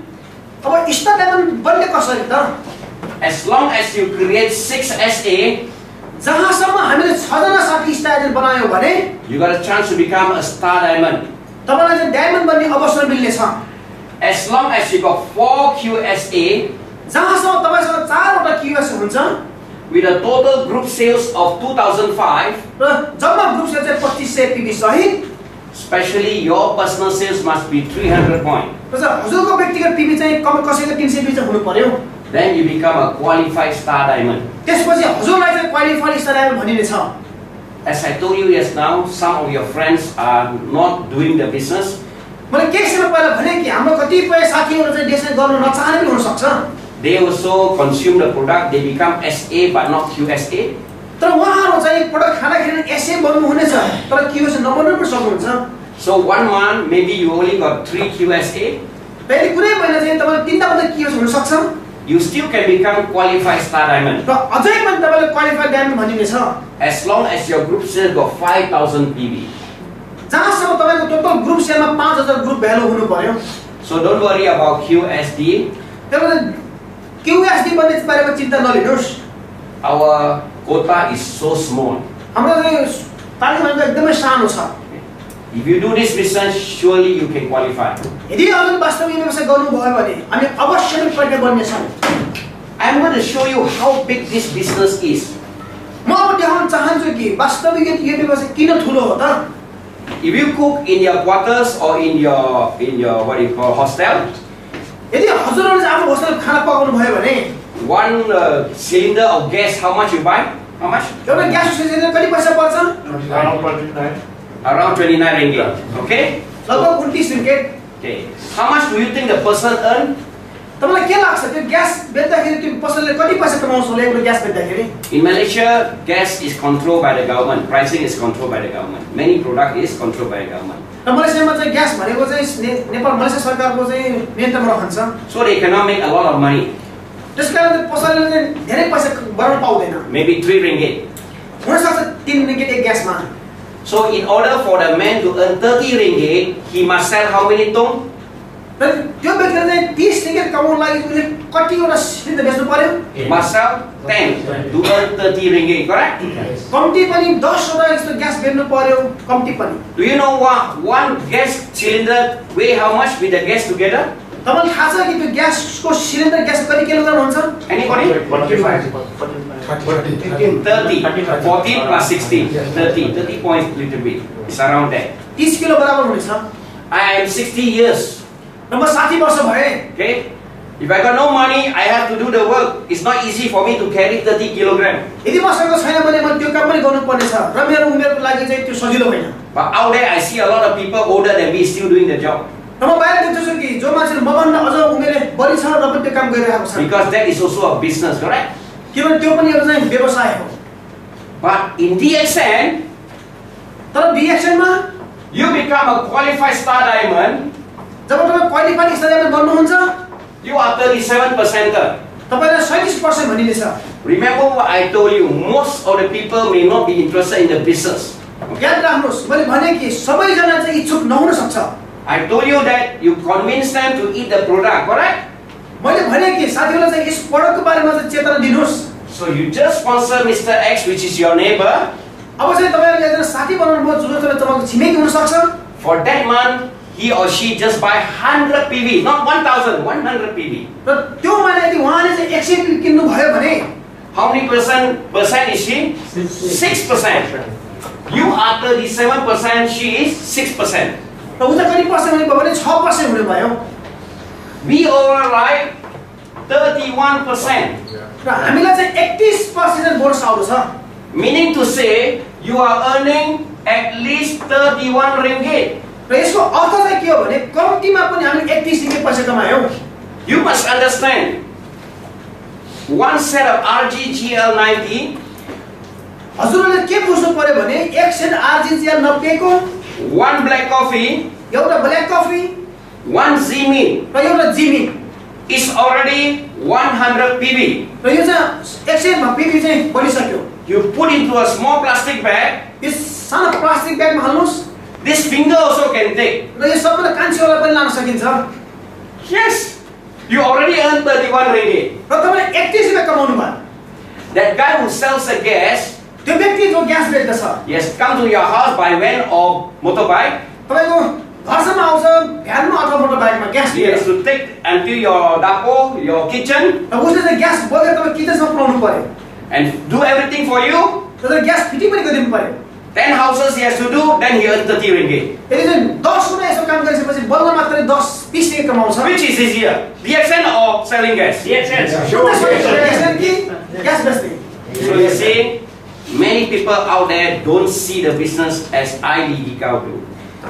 अब स्टार डायमन्ड बन्ने कसरी त?
As long as you create 6 SA,
जहाँसम्म हामीले 6 जना साथी स्टार बनायौ भने
you got a chance to become a star diamond.
तपाईलाई चाहिँ डायमन्ड बन्ने अवसर मिल्नेछ.
As long as you got 4 QSA,
जहाँसम्म तपाईसँग 4 वटा QS हुन्छ,
with a total group sales of 2005,
र जम्मा ग्रुप सेल चाहिँ 2500 PB सहित,
especially your personal sales must be 300 points.
र हजुरको व्यक्तिगत PB चाहिँ कम कसैको 320 चाहिँ हुनु पर्यो.
Then you become a qualified star diamond.
त्यसपछि हजुरलाई चाहिँ क्वालिफाइड स्टार डायमन्ड भनिनेछ.
As I told you just now, some of your friends are not doing the business.
मैले के समय पहिला भने कि हाम्रो कतिपय साथीहरु चाहिँ देशमा गर्न नचाहने पनि हुन सक्छ.
They also consume the product, they become SA but not QSA.
तर उहाँहरु चाहिँ प्रोडक्ट खाँदाखेरि SA बन्नु हुनेछ, तर QS नबन्नु पनि सक्नुहुन्छ.
So 1 month maybe you only got 3 QSA.
फेरि कुनै महिना चाहिँ तपाईले 3 टा मात्र QS हुन सक्छ.
You still can become qualified star diamond.
र अझै पनि तपाईले क्वालिफाइड डायमन्ड भनिनेछ.
As long as your group sales got 5000 PB.
जहाँसम्म तपाईको टोटल ग्रुप सेलमा 5000 ग्रुप भ्यालु हुनु पर्यो.
So don't worry about QSD.
त्यसले QSD बन्ने बारेमा चिन्ता नलिनुस्.
Our quota is so small.
हाम्रो चाहिँ तालिम एकदमै सानो छ.
If you do this business, surely you can qualify.
यदि हजुर वास्तवमा यो व्यवसाय गर्नु भयो भने हामी अवश्य नै प्रज्ञा बन्ने छौं.
I'm going to show you how big this business is.
म अब देखाउन चाहन्छु कि वास्तविक यो व्यवसाय किन ठुलो हो त?
If you cook in your quarters or in your what you call hostel,
यदि हजुरहरुले आफ्नो होस्टेल खाना पकाउनु भयो भने
1 cylinder of gas, how much you buy? How much?
एउटा ग्यास सिलिन्डर कति पैसा पर्छ?
Around 29 ringgit. Okay?
लगभग 29 ringgit.
Okay. How much do you think the person earn?
तपाईलाई के लाग्छ त्यो ग्यास बेच्दाखेरि त्यो पसलले कति पैसा कमाउँछ होला एउटा ग्यास बेच्दाखेरि?
In Malaysia, gas is controlled by the government. Pricing is controlled by the government. Many product is controlled by the government.
र मलेसियामा चाहिँ ग्यास भनेको चाहिँ नेपाल मलेसिया सरकारको चाहिँ नियन्त्रणमा रहन्छ.
So they cannot make a lot of money.
त्यसकारण पसलले चाहिँ धेरै पैसा बनाउन पाउँदैन.
Maybe 3 ringgit.
हुन सक्छ 3 ringgit एक ग्यासमा.
So in order for the man to earn 30 ringgit, he must sell how many tong?
र त्यो व्यक्तिले चाहिँ 30 ringgit कमाउन लागि उले कतिवटा सिलिन्डर बेच्नु पर्यो?
Must sell 10 to earn 30 ringgit, correct?
कम्ती पनि 10 वटा यस्तो ग्यास बेच्नु पर्यो, कम्ती पनि.
Do you know what one gas cylinder weigh how much with the gas together?
तपाईलाई थाहा छ कि त्यो ग्यासको सिलिन्डर ग्यास कति किलोग्राम हुन्छ?
Anybody? 30. 14 plus 16. 30 points little bit. It's around that.
30 kilo बराबर हुनेछ.
I am 60 years.
र म 60 वर्ष भए.
Okay? If I got no money, I have to do the work. It's not easy for me to carry 30 kilogram.
यदि मसँग छैन भने म त्यो काम पनि गर्नु पर्ने छ र मेरो उमेरको लागि चाहिँ त्यो सजिलो होइन.
But out there I see a lot of people older than me still doing the job.
र म बाहिर देख्छु कि जो मान्छेले मभन्दा अझ उमेर बढी छ र पनि त्यो काम गरिरहेको छ.
Because that is also a business, correct?
किनभने त्यो पनि एउटा चाहिँ व्यवसाय हो.
But in DXN,
तर DXN मा
you become a qualified star diamond,
जब तपाईं क्वालिफाइड स्टार डायमन्ड बन्नुहुन्छ,
you are 37%.
तपाईलाई 37% भनिनेछ।
Remember what I told you, most of the people may not be interested in the business.
याद राख्नुस्, मैले भने कि सबैजना चाहिँ इच्छुक नहुन सक्छ।
I told you that you convince them to eat the product, correct?
मैले भने कि साथीहरुलाई चाहिँ यस प्रोडक्टको बारेमा चाहिँ चेतना दिनुस्।
So you just sponsor Mr. X, which is your neighbor.
अब चाहिँ तपाईहरुले एकजना साथी बनाउनु भयो जो चाहिँ तपाईको छिमेकी हुन सक्छ।
For that month, he or she just buy 100 PV, not 1000, 100 PV.
र त्यो महिना यदि उहाँले चाहिँ 100 PV किन्नु भयो भने
How many percent is she? 6%. You are 37%, she is 6%.
र उता कति पर्सेन्ट हुने भयो भने 6% हुने भयो।
We override 31%.
र हामीलाई चाहिँ 31% बोनस आउँछ।
Meaning to say, you are earning at least 31 ringgit.
र यसको अर्थ चाहिँ के हो भने कम्तीमा पनि हामीले 31 रुपैयाँ पैसा कमायौं।
You must understand. One set of RGGL90,
हजुरले के बुझ्नु पर्यो भने एक सेट RGGL90 को
one black coffee,
एउटा ब्ल्याक कफी
one Z-Meat
र एउटा जिमी
is already 100 PV.
र यो चाहिँ 100 PV चाहिँ बनिसक्यो।
You put into a small plastic bag.
यस सानो plastic ब्यागमा हाल्नुस्।
This finger also can take.
र यो सबैले कान्छीवाला पनि लान सकिन्छ।
Yes, you already earned 31 ringgit.
र तपाईले 31 रुपैयाँ कमाउनु भयो।
That guy who sells the gas,
त्यो व्यक्ति जो gas बेच्दछ,
yes, come to your house by van or motorbike.
तपाईको घरसम्म आउँछ भ्यानमा अथवा मोटरबाइकमा ग्यास
He
लिएर।
has to take until your dapo, your kitchen,
र उसले चाहिँ ग्यास बोकेर तपाईँ किचनसम्म पुर्याउनु पर्यो।
and do everything for you.
र तपाईँ ग्यास फिटिङ पनि गरिदिनु पर्यो।
10 houses he has to do, then he earns 30 ringgit.
यदि चाहिँ 10 वटा यसो काम गरिसकेपछि बल्ल मात्रै 10-20 रुपैयाँ कमाउँछ।
Which is easier, DXN or selling gas?
DXN.
Gas बेच्ने।
So you see, many people out there don't see the business as I geek out do.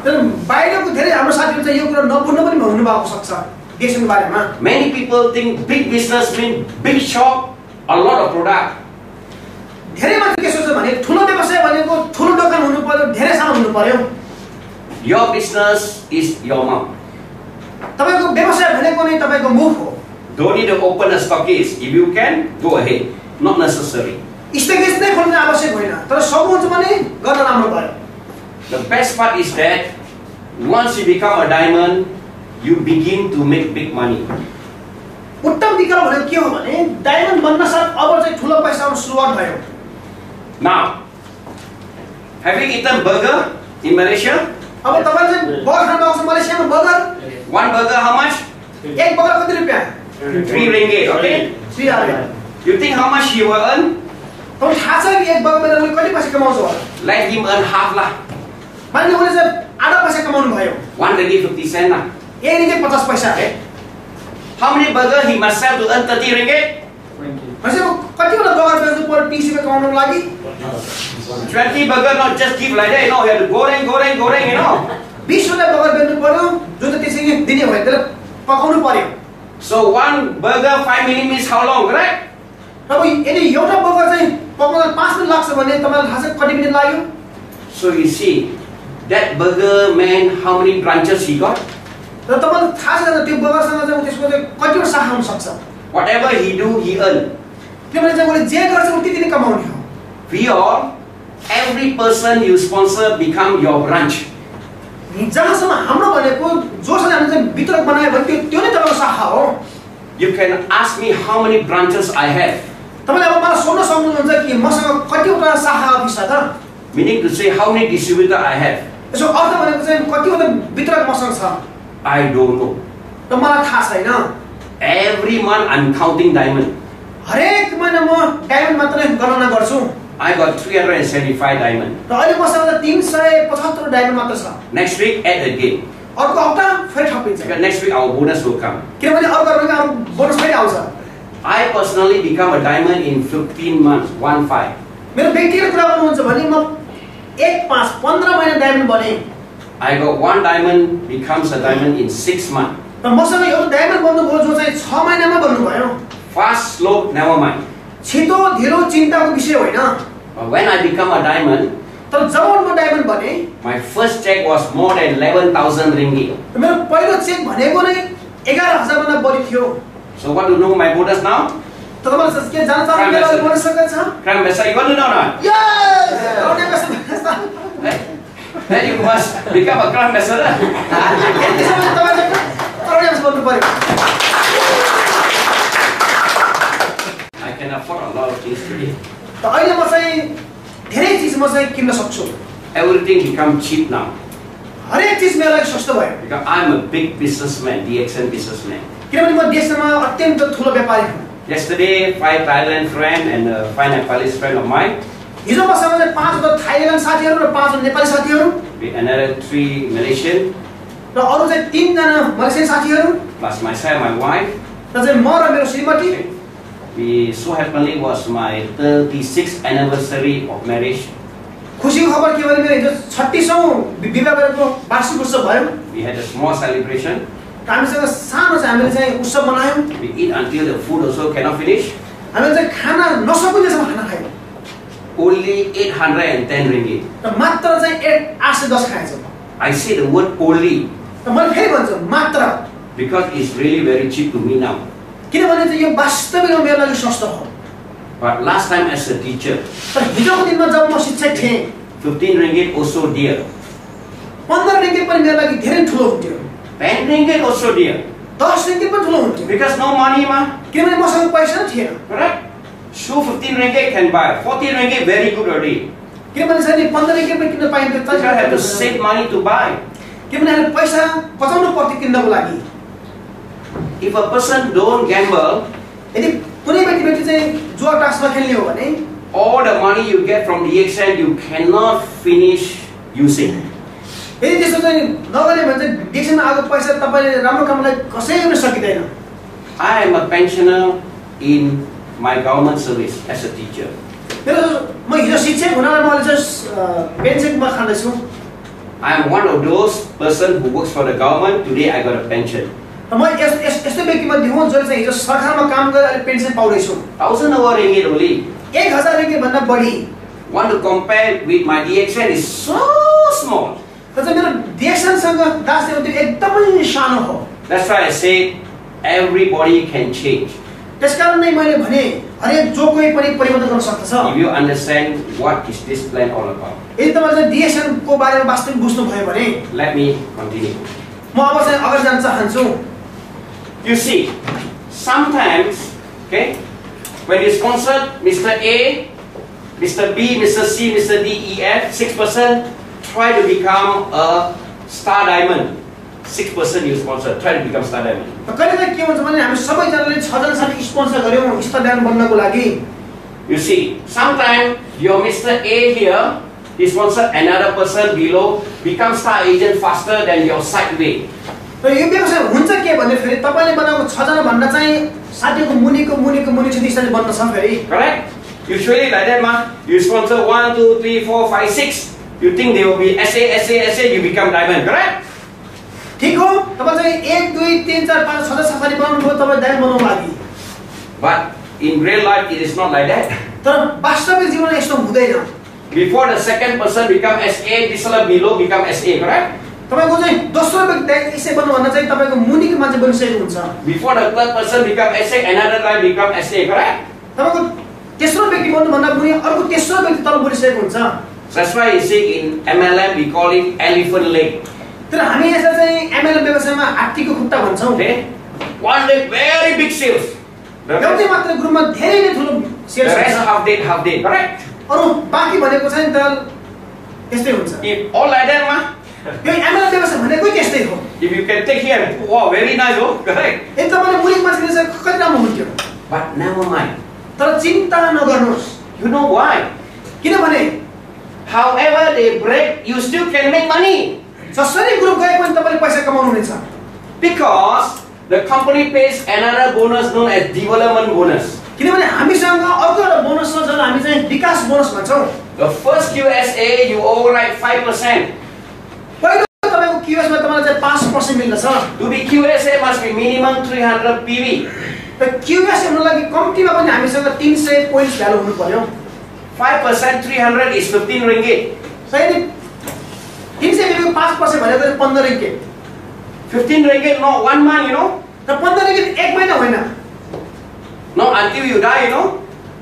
तर बाहिरको धेरै हाम्रो साथीहरु चाहिँ यो कुरा नबुझ्न पनि हुनु भएको सक्छ देशको बारेमा।
Many people think big business means big shop, a lot of product.
धेरै मान्छे के सोच्छ भने ठुलो व्यवसाय भनेको ठुलो दोकान हुनु पर्यो, धेरै सामान हुनु पर्यो।
Your business is your mouth.
तपाईको व्यवसाय भनेको नै तपाईको मुख हो।
Don't need to open a stockist. If you can, go ahead. Not necessary.
स्टकेज नै खोल्न आवश्यक होइन, तर सक्नुहुन्छ भने गर्न राम्रो भयो।
The best part is that once you become a diamond, you begin to make big money.
उत्तम विकल्प भनेको के हो भने डायमन्ड बन्न साथ अब चाहिँ ठुलो पैसा आउन सुरुवात भयो।
Now, have you eaten burger in Malaysia?
अब तपाईले चाहिँ बर्गर खान आउँछ मलेसियामा burger.
One burger how much?
एक बर्गर कति रुपैयाँ?
3 ringgit, okay?
3 रुपैयाँ।
You think how much he will earn?
तपाईलाई थाहा छ कि एक बर्गरबाट उले कति पैसा कमाउँछ होला?
Let him earn half lah.
मानिले उले चाहिँ आधा पैसा कमाउनु भयो।
1 ringgit 50 cent lah.
1 रुपैयाँ 50 पैसा है।
How many burger he must sell to earn 30 ringgit?
भनेपछि कतिवटा बर्गर बेच्नु पर्यो 30 रुपैयाँ कमाउनको लागि?
20 burger, not just give like that, you know, you have to goreng, you know.
20 वटा बर्गर बेच्नु पर्यो जो त त्यसरी दिने भयो त्यसले पकाउनु पर्यो।
So one burger 5 minutes means how long, correct?
अब यदि एउटा बर्गर चाहिँ पकाउन 5 मिनेट लाग्छ भने तपाईलाई थाहा छ कति मिनेट लाग्यो?
So you see, that burger man, how many branches he got?
र तपाईलाई थाहा छ त्यो बर्गरसँग चाहिँ त्यसको चाहिँ कतिवटा शाखा हुन सक्छ?
Whatever he do, he earn.
त्यसले चाहिँ उले जे गर्छ उति नै कमाउने हो।
We all, every person you sponsor become your branch.
जहाँसम्म हाम्रो भनेको जोसँग हामीले चाहिँ वितरक बनायो भने त्यो नै तपाईको शाखा हो।
You can ask me how many branches I have.
तपाईले अब मलाई सोध्न सक्नुहुन्छ कि मसँग कतिवटा शाखा अफिस छ त?
Meaning to say how many distributor I have.
यसो अर्थ भनेको चाहिँ कतिवटा वितरक मसँग छ?
I don't know.
त मलाई थाहा छैन।
Every month I'm counting diamond.
हरेक महिना म डायमन्ड मात्रै गणना गर्छु।
I got 375 diamond.
र अहिले मसँग 375 डायमन्ड मात्र छ।
Next week add again.
अर्को हप्ता फेरि थपिन्छ।
Because next week our bonus will come.
किनभने अर्को हप्ता बोनस फेरि आउँछ।
I personally become a diamond in 15 months, 15.
मेरो व्यक्तिगत कुरा गर्नुहुन्छ भने म 1-5-15 महिना डायमन्ड बने।
I got one diamond becomes a diamond in 6 months.
र मसँग एउटा डायमन्ड बन्नु भयो जो चाहिँ 6 महिनामा बन्नु भयो।
Fast, slow, never mind.
छिटो ढिलो चिन्ताको विषय होइन।
When I become a diamond,
तर जब म डायमन्ड बने,
my first check was more than 11,000 ringgit.
मेरो पहिलो चेक भनेको नै 11,000 भन्दा बढी थियो।
So what do you know my bonus now?
त तपाईले के जान्न चाहनुहुन्छ मेरो बोनस सँग छ?
Crown Ambassador, you want to know or not?
Yes! Crown Ambassador.
Then you must become a Crown Ambassador.
त्यसैले तपाईले Crown Ambassador बन्नु पर्यो।
I can afford a lot of things today.
त अहिले म चाहिँ धेरै चीज म चाहिँ किन्न सक्छु।
Everything become cheap now.
हरेक चीज मेरो लागि सस्तो भयो।
Because I'm a big businessman, DXN businessman.
किनभने म देशमा अत्यन्त ठुलो व्यापारी हुँ।
Yesterday, 5 Thailand friend and 5 Nepalese friend of mine.
हिजो मसँग चाहिँ 5 थाइल्यान्ड साथीहरु र 5 नेपाली साथीहरु,
With another 3 Malaysian,
र अरु चाहिँ 3 जना मलेसियन साथीहरु,
plus myself, my wife.
र चाहिँ म र मेरो श्रीमती।
We so happily was my 36th anniversary of marriage.
खुशीको खबर के भने मेरो हिजो 36औं विवाह गरेको वार्षिक उत्सव भयो।
We had a small celebration.
हामीसँग सानो चाहिँ हामीले चाहिँ उत्सव मनायौं।
We eat until the food also cannot finish.
हामीले चाहिँ खाना नसकुन्जेसम्म खाना खायौं।
Only 810 ringgit.
र मात्र चाहिँ 810 खाएछौँ।
I say the word only
र मैले फेरि भन्छु मात्र,
because it's really very cheap to me now.
किनभने चाहिँ यो वास्तविकमा मेरो लागि सस्तो हो।
But last time as a teacher,
तर हिजोको दिनमा जब म शिक्षक थिएँ,
15 ringgit also dear.
15 ringgit पनि मेरो लागि धेरै ठुलो हुन्थ्यो।
10 ringgit also dear.
10 ringgit पनि ठुलो हुन्थ्यो।
Because no money ma.
किनभने मसँग पैसा थिएन।
Correct? Shoe 15 ringgit can buy. 14 ringgit very good already.
किनभने चाहिँ 15 ringgit पनि किन्न पाइन्थ्यो।
You have to save money to buy.
किनभने हामीले पैसा बचाउनु पर्थ्यो किन्नको लागि।
If a person don't gamble,
यदि कुनै व्यक्ति चाहिँ जुवा टास्क नखेल्ने हो भने
all the money you get from DXN you cannot finish using.
यदि त्यसो चाहिँ नगर्ने भने चाहिँ डिक्सनमा आएको पैसा तपाईले राम्रो कामलाई कसै गर्न सकिदैन।
I am a pensioner in my government service as a teacher.
म हिजो शिक्षक हुनाले म चाहिँ पेन्सनमा खाँदैछु।
I am one of those person who works for the government. Today I got a pension.
म यस्तो व्यक्ति मध्ये हुँ जसले चाहिँ हिजो सरकारमा काम गरेर अहिले pension पाउँदैछु।
1,000 over ringgit only.
1000 ringgit भन्दा बढी।
Want to compare with my DXN is so small.
तर चाहिँ मेरो DXN सँग दास्तान त्यो एकदमै सानो हो।
That's why I say everybody can change.
त्यसकारण नै मैले भने हरेक जो कोही पनि परिवर्तन गर्न सक्छ।
If you understand what is this plan all about.
यदि तपाईले चाहिँ DXN को बारेमा वास्तविक बुझ्नु भयो भने
Let me continue.
म अब चाहिँ अगाडि जान चाहन्छु।
You see, sometimes, okay, when you sponsor Mr. A, Mr. B, Mr. C, Mr. D, E, F, 6% try to become a star diamond. 6% you sponsor, try to become star diamond.
कहिले के हुन्छ भने हामी सबैजनाले 6 जनासँग स्पोन्सर गर्यौं star diamond बन्नको लागि।
You see, sometimes your Mr. A here, he sponsor another person below, become star agent faster than your side way.
र यो व्यवसाय हुन्छ के भन्ने फेरि तपाईले बनाएको 6 जना भन्दा चाहिँ साथीको मुनिको छ त्यसले बन्न सक्छ फेरि।
Correct? Usually like that ma, you sponsor 1, 2, 3, 4, 5, 6. You think they will be SA, you become diamond, correct?
ठीक हो, तपाई चाहिँ 1, 2, 3, 4, 5, 6 साथी बनाउनु भयो तपाई डायमन्ड बनाउनु लागि।
But in real life it is not like that.
तर वास्तविक जीवनमा यस्तो हुँदैन।
Before the second person become SA, this one below become SA, correct?
तपाईको चाहिँ दोस्रो व्यक्ति एसए बन्नु भन्दा चाहिँ तपाईको मुनिको मान्छे बनिसकेको हुन्छ।
Before the third person become SA, another line become SA, correct?
तपाईको तेस्रो व्यक्ति बन्नु भन्दा मुनि अर्को तेस्रो व्यक्ति तल बनिसकेको हुन्छ।
That's why you see in MLM we call it elephant leg.
तर हामी यसलाई चाहिँ एमएलएम व्यवसायमा हात्तीको खुट्टा भन्छौं।
Okay? One leg very big sales.
एउटै मात्र ग्रुपमा धेरै नै ठुलो sales
The rest half day, correct?
अरु बाँकी भनेको चाहिँ त त्यस्तै हुन्छ।
If all like that ma,
यो एमएलएम व्यवसाय भनेको त्यस्तै हो।
if you can take here, wow, very nice, oh, correct?
एक तपाईले मुनिको मान्छेले चाहिँ कति राम्रो हुन्थ्यो।
But never mind.
तर चिन्ता नगर्नुस्।
You know why?
किनभने
however they break, you still can make money.
जसरी ग्रुप गए पनि तपाईले पैसा कमाउनु हुनेछ।
Because the company pays another bonus known as development bonus.
किनभने हामीसँग अर्को एउटा बोनस छ जसलाई हामी चाहिँ विकास bonus भन्छौं।
The first QSA you override 5%.
पहिलो तपाईको QS मा तपाईलाई चाहिँ 5% मिल्दछ।
To be QSA must be minimum 300 PV.
त QS हुन लागि कम्तिमा पनि हामीसँग 300 पोइन्ट्स भ्यालु हुनु पर्यो।
5% 300 is 15 ringgit.
सही नि 300 रुपैयाँको 5% भनेको 15 ringgit.
15 ringgit, no, 1 month, you know.
र 15 ringgit एक महिना होइन.
No, until you die, you know.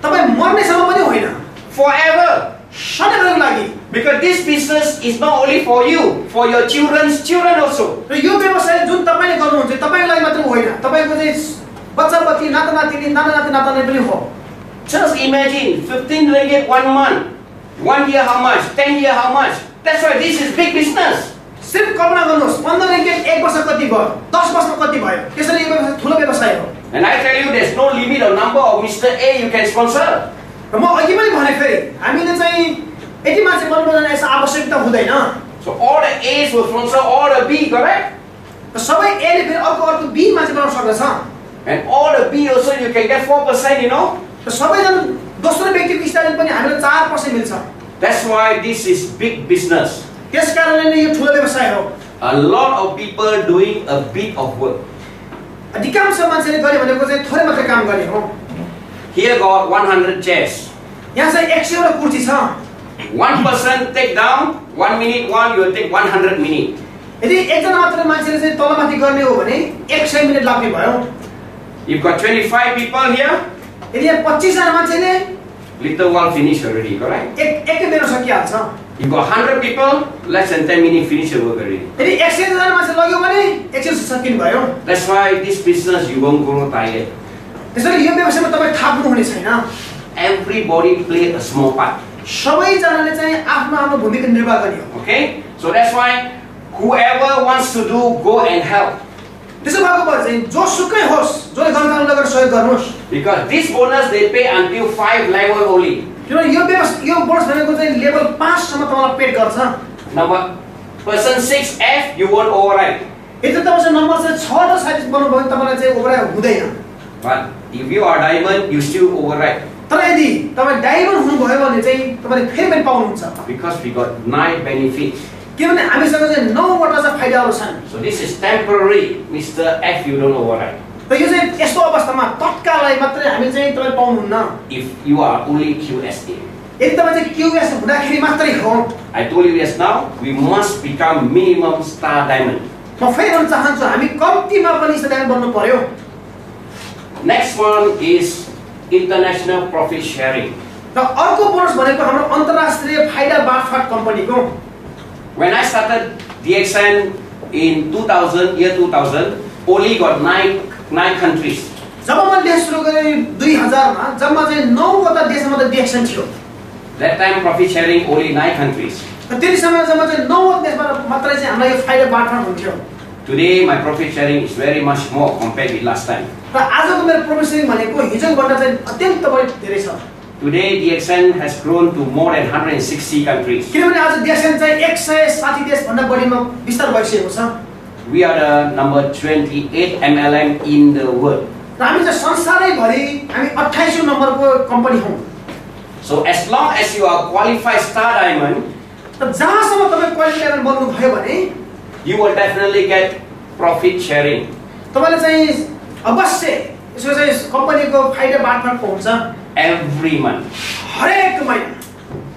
तपाईं मर्नेसम्म पनि होइन.
Forever.
सधैँभरको लागि.
Because this business is not only for you, for your children's children also.
र यो व्यवसाय जुन तपाईले गर्नुहुन्छ तपाईको लागि मात्र होइन. तपाईको चाहिँ बच्चा-बच्ची, नाता-नातिनी, नाना-नाति पनि हो.
Just imagine 15 ringgit 1 month. 1 year how much? 10 year how much? That's why this is big business.
सिर्फ कल्पना गर्नुहोस् 15 ringgit 1 वर्ष कति भयो? 10 वर्षमा कति भयो? त्यसैले यो व्यवसाय ठुलो व्यवसाय हो.
And I tell you, there's no limit of number of Mr. A you can sponsor.
र म अघि पनि भने फेरि हामीले चाहिँ यति मान्छे बनाउन यसो आवश्यकता हुँदैन.
So all the A's will sponsor all the B, correct?
र सबै A ले फेरि अर्को B मान्छे बनाउन सक्दछ.
And all the B also you can get 4%, you know.
र सबैजना दोस्रो व्यक्तिको स्थानमा पनि हामीले 4% मिल्छ.
That's why this is big business.
त्यसकारणले नै यो ठुलो व्यवसाय हो.
A lot of people doing a bit of work.
अधिकांश मान्छेले गरे भनेको चाहिँ थोरै मात्र काम गर्ने हो.
Here got 100 chairs.
यहाँ चाहिँ 100 वटा कुर्सी छ.
One person take down 1 minute, one you will take 100 minutes.
यदि एकजना मात्र मान्छेले चाहिँ तलमाथि गर्ने हो भने 100 मिनेट लाग्ने भयो.
You've got 25 people here.
यदि यहाँ 25 जना मान्छेले
little while finish already, correct?
एक बेला सकिहाल्छ.
You've got 100 people, less than 10 minutes finish your work already.
यदि 100 जना मान्छे लग्यो भने 100 सकिनु भयो.
That's why this business you won't grow tired.
त्यसैले यो व्यवसायमा तपाई थाक्नु हुने छैन.
Everybody play a small part.
सबै जनाले चाहिँ आफ्नो भूमिका निर्वाह गर्ने हो.
Okay? So that's why whoever wants to do, go and help.
त्यसो भएको भए चाहिँ जोसुकै होस्, जसले गर्न लगेर सहयोग गर्नुहोस्.
Because this bonus they pay until 5 level only.
किनभने यो बोनस भनेको चाहिँ लेभल 5 सम्म तपाईलाई पेड गर्छ.
Number person 6F you won't override.
यदि तपाईसँग नम्बर चाहिँ 6 र 27 बन्नु भयो भने तपाईलाई चाहिँ ओभरराइड हुँदैन.
But if you are diamond, you still override.
तर यदि तपाई डायमन्ड हुनुभयो भने चाहिँ तपाईले फेरि पनि पाउनुहुन्छ.
Because we got 9 benefits.
किनभने हामीसँग चाहिँ 9 वटा चाहिँ फाइदाहरु छन्.
So this is temporary, Mr. F you don't override.
र यो चाहिँ यस्तो अवस्थामा तत्कालै मात्रै हामी चाहिँ तपाईले पाउनुहुन्न.
If you are only QSA.
यदि तपाई चाहिँ क्यूएस हुँदाखेरि मात्रै हो.
I told you just now, we must become minimum star diamond.
म फेरि भन्न चाहन्छु हामी कम्तीमा पनि स्टार डायमन्ड बन्नु पर्यो.
Next one is international profit sharing.
र अर्को बोनस भनेको हाम्रो अन्तर्राष्ट्रिय फाइदा बाँडफाट कम्पनीको.
When I started DXN in 2000, only got 9 countries.
जब मैले देश सुरु गरे 2000 मा जम्मा चाहिँ 9 वटा देशमा त DXN थियो.
That time profit sharing only 9 countries.
र त्यति समय जम्मा चाहिँ 9 वटा देशमा मात्रै चाहिँ हामीलाई यो फाइदा बाँडफाट हुन्थ्यो.
Today my profit sharing is very much more compared with last time.
र आजको मेरो प्रफिट सेयरिङ भनेको हिजोभन्दा चाहिँ अत्यन्त धेरै छ.
Today DXN has grown to more than 160 countries.
किनभने आज DXN चाहिँ 160 देश भन्दा बढीमा विस्तार भइसकेको छ.
We are the number 28 MLM in the world.
र हामी चाहिँ संसारै भरि हामी 28औं नम्बरको कम्पनी हौं.
So as long as you are qualified star diamond,
र जहाँसम्म तपाई क्वालिफाइड डायमन्ड बन्नु भयो भने
you will definitely get profit sharing.
तपाईले चाहिँ अवश्य यसो चाहिँ कम्पनीको फाइदा बाँडफाट पाउँछ.
Every month.
हरेक महिना.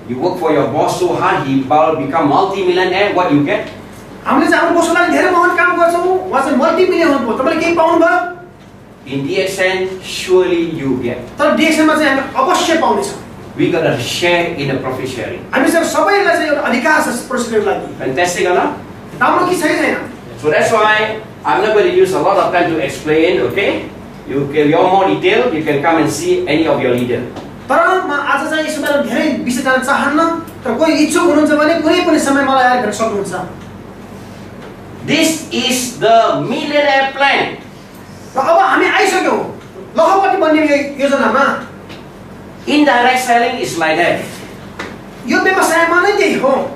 You work for your boss so hard, he will become multi-millionaire. What you get?
हामीले चाहिँ हाम्रो बोसको लागि धेरै मेहनत काम गर्छौं. उहाँ चाहिँ मल्टी-मिलियनर हुनुहुन्छ. तपाईले केही पाउनु भयो?
In DXN, surely you get.
तर DXN मा चाहिँ हामी अवश्य पाउने छौं.
We got to share in the profit sharing.
हामी चाहिँ सबैलाई चाहिँ एउटा अधिकार छ प्रोसेसको लागि.
Fantastic, or not?
राम्रो कि छैन?
So that's why I'm not going to use a lot of time to explain. Okay? You can get more detail. You can come and see any of your leader.
तर म आज चाहिँ यसमा धेरै विषय जान्न चाहन्न. तर कोही इच्छुक हुनुहुन्छ भने कुनै पनि समय मलाई आएर भेट्न सक्नुहुन्छ.
This is the millionaire plan.
र अब हामी आइसक्यौ लखपति बन्ने योजनामा.
Indirect selling is like that.
यो व्यवसायमा नै त्यही हो.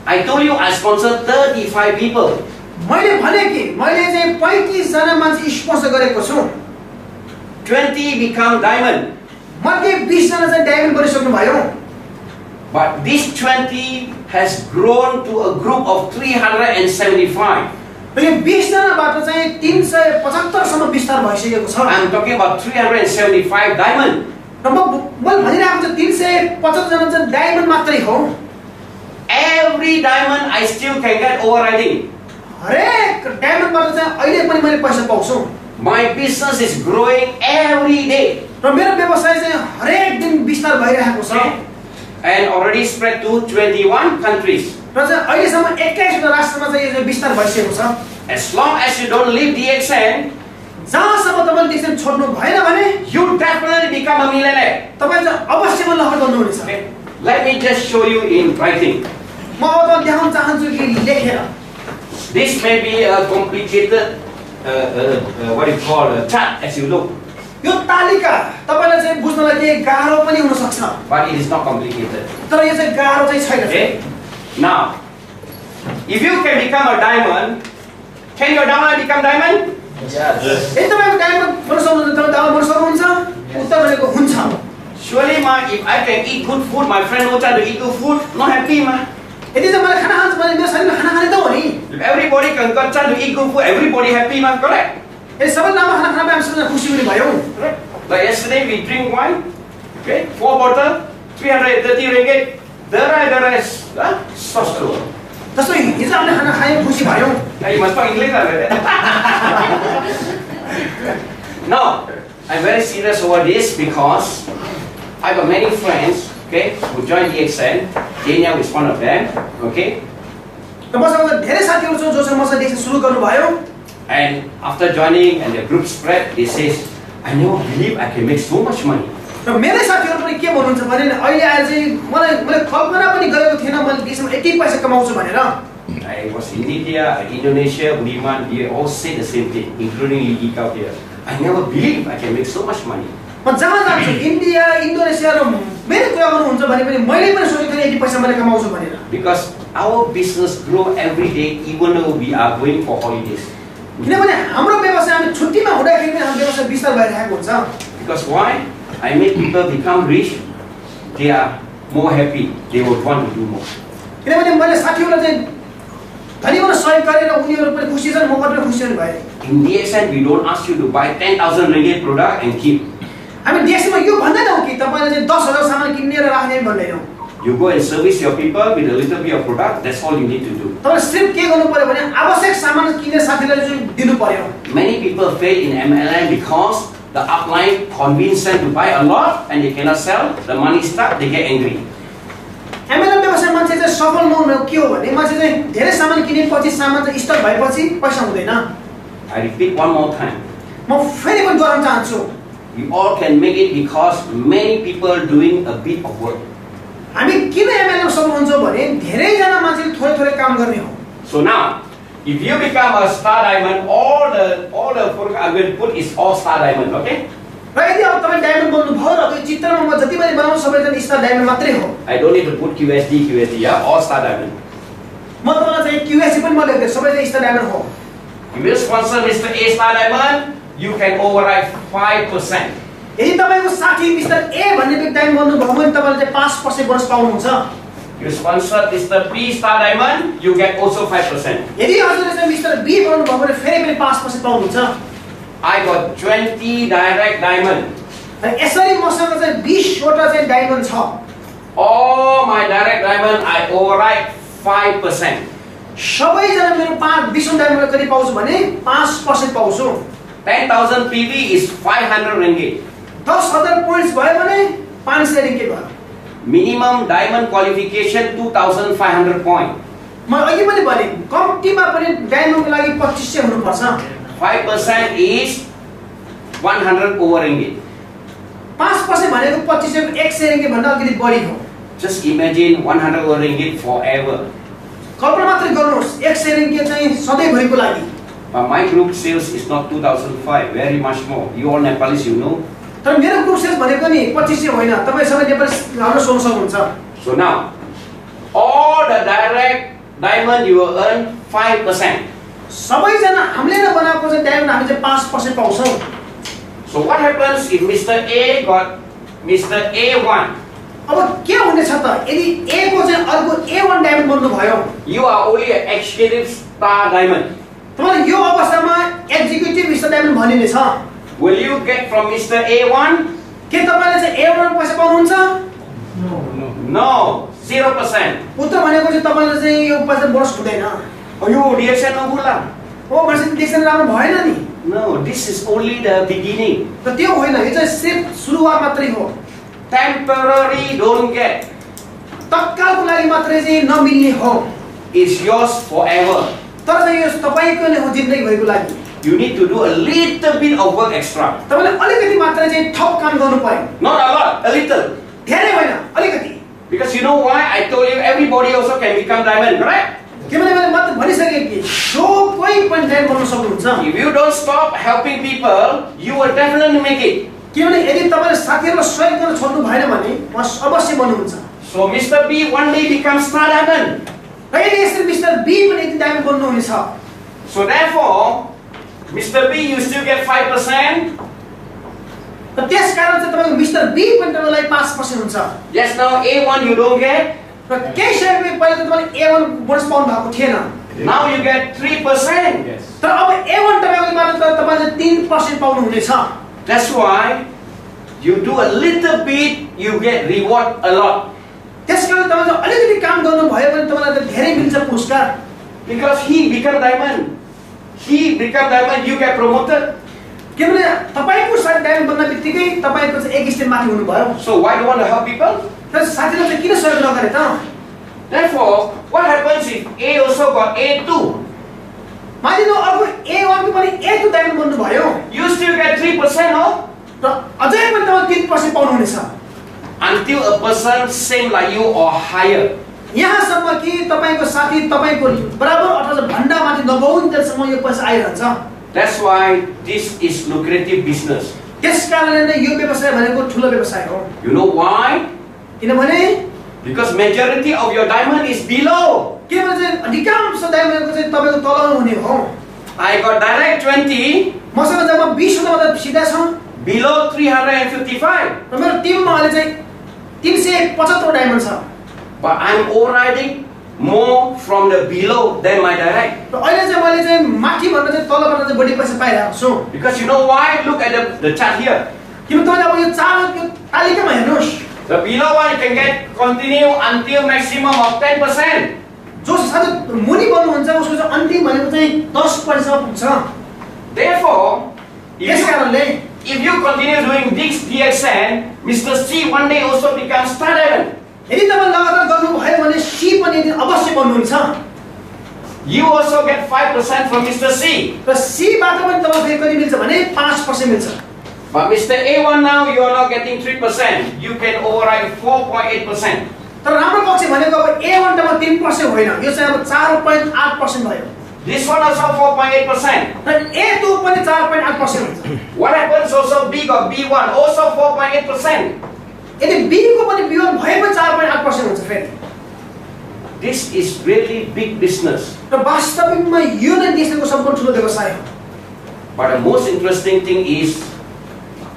I told you I sponsored 35 people.
मैले भने कि मैले चाहिँ 35 जना मान्छे स्पोन्सर गरेको छु.
20 become diamond.
मध्ये 20 जना चाहिँ डायमन्ड बनिसक्नु भयो.
But this 20 has grown to a group of 375.
र यो 20 जनाबाट चाहिँ 375 सम्म विस्तार भइसकेको छ.
I'm talking about 375 diamond.
र मैले भनिरहेको छु 375 जना चाहिँ डायमन्ड मात्रै हो.
Every diamond I still can get overriding.
हरेक डायमन्डबाट चाहिँ अहिले पनि मैले पैसा पाउँछु.
My business is growing every day.
र मेरो व्यवसाय चाहिँ हरेक दिन विस्तार भइरहेको छ.
And already spread to 21 countries.
र चाहिँ अहिलेसम्म 21 वटा राष्ट्रमा चाहिँ यो विस्तार भइसकेको छ.
As long as you don't leave DXN,
जहाँसम्म तपाईले DXN छोड्नु भएन भने
you definitely become a millionaire.
तपाई चाहिँ अवश्य लहर गर्नुहुनेछ.
Okay? Let me just show you in writing.
म अब देखाउन चाहन्छु कि लेखेर.
This may be a complicated, what you call a chart as you look.
यो तालिका तपाईलाई चाहिँ बुझ्नलाई केही गाह्रो पनि हुन सक्छ.
But it is not complicated.
तर यो चाहिँ गाह्रो चाहिँ छैन.
Okay? Now, if you can become a diamond, can your diamond become diamond?
Yes.
यदि तपाईको डायमन्ड बन्न सक्नुहुन्छ तपाईँ डायमन्ड बन्न सक्नुहुन्छ? उत्तर भनेको हुन्छ.
Surely, if I can eat good food, my friend will try to eat good food. Not happy, ma.
यदि चाहिँ मलाई खाना खान्छ भने मेरो शरीरमा खाना खाने त हो नि.
If everybody can try to eat good food, everybody happy, ma. Correct?
यदि सबै राम्रो खाना खाना हामी सबैजना खुसी हुने भयौँ.
Like yesterday, we drink wine. Okay, 4 bottles, 330 ringgit. The rest, sosto.
जस्तो हिजो हामीले खाना खायौँ खुसी भयौँ.
Hey, you must talk English, No, I'm very serious over this because I got many friends, okay, who joined DXN. Kenya is one of them, okay.
र मसँग धेरै साथीहरू छन् जोसँग मसँग DXN सुरु गर्नुभयो.
And after joining and the group spread, they says, I never believe I can make so much money.
र मेरै साथीहरू पनि के भन्नुहुन्छ भने अहिले आएर चाहिँ मैले कल्पना पनि गरेको थिएन मैले DXN 80 पैसा कमाउँछु भनेर.
I was in India, Indonesia, Budiman, they all say the same thing, including Ligi out here. I never believe I can make so much money.
म जहाँ जान्छु इन्डिया, इन्डोनेसिया र मेरो कुरा गर्नुहुन्छ भने पनि मैले पनि सोचेको थिएँ 80 पैसा मैले कमाउँछु भनेर.
Because our business grow every day even though we are going for holidays.
किनभने हाम्रो व्यवसाय हामी छुट्टीमा हुँदाखेरि पनि हाम्रो व्यवसाय विस्तार भइरहेको हुन्छ.
Because why? I made people become rich. They are more happy. They would want to do more.
किनभने मैले साथीहरूलाई चाहिँ धनी बन्न सहयोग गरेर उनीहरू पनि खुसी छन् म पनि खुसी हुने भए.
In DXN we don't ask you to buy 10,000 ringgit product and keep.
हामी DXN मा यो भन्दैनौँ कि तपाईले चाहिँ 10,000 सामान किनेर राख्ने भन्दैनौँ.
You go and service your people with a little bit of product. That's all you need to do.
तपाईले सिर्फ के गर्नु पर्यो भने आवश्यक सामान किनेर साथीलाई चाहिँ दिनु पर्यो.
Many people fail in MLM because the upline convince them to buy a lot and they cannot sell. The money stuck. They get angry.
MLM व्यवसाय मान्छे चाहिँ सफल नहुनु के हो भने मान्छे चाहिँ धेरै सामान किनेपछि सामान चाहिँ स्टक भएपछि पैसा हुँदैन.
I repeat one more time.
म फेरि पनि दोहोर्याउन चाहन्छु.
We all can make it because many people doing a bit of work.
हामी किन MLM सफल हुन्छ भने धेरै जना मान्छेले थोरै थोरै काम गर्ने हो.
So now, if you become a star diamond, all the product I'm going to put is all star diamond, okay?
र यदि अब तपाईं डायमन्ड बन्नु भयो र यो चित्रमा म जति पनि बनाउँछु सबै चाहिँ स्टार डायमन्ड मात्रै हो.
I don't need to put QSD, yeah, all star diamond.
म तपाईलाई चाहिँ QSD पनि म लेख्दै सबै चाहिँ स्टार डायमन्ड हो.
If you sponsor Mr. A star diamond, you can override 5%.
यदि तपाईको साथी मिस्टर ए भन्ने व्यक्ति डायमन्ड बन्नु भयो भने तपाईले चाहिँ 5% बोनस पाउनुहुन्छ.
You sponsor Mr. B star diamond, you get also 5%.
यदि हजुरले चाहिँ मिस्टर बी बन्नु भयो भने फेरि पनि 5% पाउनुहुन्छ.
I got 20 direct diamond.
र यसरी मसँग चाहिँ 20 वटा चाहिँ डायमन्ड छ.
All my direct diamond I override 5%.
सबै जना मेरो 20 डायमन्ड कति पाउँछु भने 5% पाउँछु.
10,000 PV is 500 ringgit.
10,000 पोइन्ट्स भयो भने 500 ringgit भयो.
Minimum diamond qualification 2,500 point.
म अघि पनि भने कम्तीमा पनि डायमन्डको लागि 2500 हुनु पर्छ.
5% is 100 over ringgit.
5% भनेको 2500 को 100 ringgit भन्दा अलिकति बढी हो.
Just imagine 100 over ringgit forever.
कल्पना मात्र गर्नुहोस् 100 ringgit चाहिँ सधैँभरिको लागि.
But my group sales is not 2,005, very much more. You all Nepalis, you know.
तर मेरो ग्रुप सेल्स भनेको नि 2500 होइन. तपाई सबै नेपाली हाम्रो सोच्न सक्नुहुन्छ.
So now, all the direct diamond you will earn 5%.
सबै जना हामीले नै बनाएको चाहिँ डायमन्ड हामी चाहिँ 5% पाउँछौं.
So what happens if Mr. A got Mr. A1?
अब के हुनेछ त यदि A को चाहिँ अर्को A1 डायमन्ड बन्नु भयो.
You are only an executive star diamond.
तपाईले यो अवस्थामा एक्जिक्युटिभ स्टार डायमन्ड भनिने छ.
Will you get from Mr. A1
के तपाईले चाहिँ A1 पैसा पाउनुहुन्छ?
No, 0%.
उत्तर भनेको चाहिँ तपाईले चाहिँ यो पैसा बोनस हुँदैन।
यो DXN नबुला।
ओ मर्सिन DXN राम्रो भएन नि।
No, this is only the beginning.
त त्यो होइन, यो चाहिँ सिर्फ सुरुवात मात्रै हो।
Temporary don't get.
तत्कालको लागि मात्रै चाहिँ नमिल्ने हो।
It's yours forever.
तर चाहिँ यो तपाईको नै हो जिन्दगी भरिको लागि।
You need to do a little bit of work extra.
तपाईले अलिकति मात्रै चाहिँ थप काम गर्नु पर्यो।
Not a lot, a little.
धेरै होइन, अलिकति।
Because you know why? I told you everybody also can become diamond, correct?
किनभने मैले मात्र भनिसकेँ कि जो कोही पनि डायमन्ड बन्न सक्नुहुन्छ।
If you don't stop helping people, you will definitely make it.
किनभने यदि तपाईले साथीहरुलाई सहयोग गर्न छोड्नु भएन भने अवश्य बन्नुहुन्छ।
So Mr. B one day becomes star diamond.
र यदि यसरी मिस्टर बी पनि एक दिन डायमन्ड बन्नु हुनेछ।
So therefore, Mr. B you still get 5%.
र त्यसकारण चाहिँ तपाईको मिस्टर बी पनि तपाईलाई 5% हुन्छ।
Yes, now A1 you don't get.
र केही समय पहिले त तपाईले A1 बोनस पाउनु भएको थिएन।
Now you get 3%.
Yes.
तर अब A1 तपाईको मात्र तपाईले 3% पाउनु हुनेछ।
That's why you do a little bit, you get reward a lot.
त्यसकारण तपाईले अलिकति काम गर्नु भयो भने तपाईलाई धेरै मिल्छ पुरस्कार।
Because he become diamond. He become diamond, you get promoted.
किनभने तपाईको साथ डायमन्ड बन्न बित्तिकै तपाईको चाहिँ एक स्टेप माथि हुनु भयो।
So why do you want to help people?
तर साथीले चाहिँ किन सहयोग नगरे त?
Therefore, what happens if A also got A2?
मानिलो अर्को A1 को पनि A2 डायमन्ड बन्नु भयो।
You still get 3%, no?
र अझै पनि तपाईले 3% पाउनु हुनेछ।
Until a person same like you or higher.
यहाँसम्म कि तपाईको साथी तपाईको बराबर अथवा भन्दा माथि नबहुन्जेलसम्म यो पैसा आइरहन्छ।
That's why this is lucrative business.
त्यसकारणले नै यो व्यवसाय भनेको ठुलो व्यवसाय हो।
You know why?
किनभने
Because majority of your diamond is below.
किनभने चाहिँ अधिकांश डायमन्डको चाहिँ तपाईको तल हुने हो।
I got direct 20.
मसँग जम्मा 20 वटा सिधा छ।
Below 355.
र मेरो टिममा अहिले चाहिँ 375 डायमन्ड छ।
But I'm overriding more from the below than my direct.
र अहिले चाहिँ मैले चाहिँ माथि भन्दा चाहिँ तलबाट चाहिँ बढी पैसा पाइरहेको छु।
Because you know why? Look at the chart here.
किन तपाईले अब यो चार यो तालिकामा हेर्नुस्।
The below one you can get continue until maximum of 10%.
जो साथै मुनि बन्नुहुन्छ उसको चाहिँ अन्तिम भनेको चाहिँ 10% पुग्छ।
Therefore,
यसकारणले
if you continue doing this DXN, Mr. C one day also becomes star diamond.
यदि तपाईले लगातार गर्नु भयो भने सी पनि एक दिन अवश्य बन्नुहुन्छ।
You also get 5% from Mr. C.
र सी बाट पनि तपाईलाई कति मिल्छ भने 5% मिल्छ।
But Mr. A1 now you are not getting 3%. You can override 4.8%.
तर राम्रो पक्ष भनेको अब A1 मा 3% होइन, यो चाहिँ अब 4.8% भयो।
This one also 4.8%.
र A2 पनि 4.8% हुन्छ।
What happens also B got B1 also 4.8%.
यदि B को पनि B1 भए पनि 4.8% हुन्छ फेरि।
This is really big business.
र वास्तविकमा यो नै देशको सम्पूर्ण ठुलो व्यवसाय हो।
But the most interesting thing is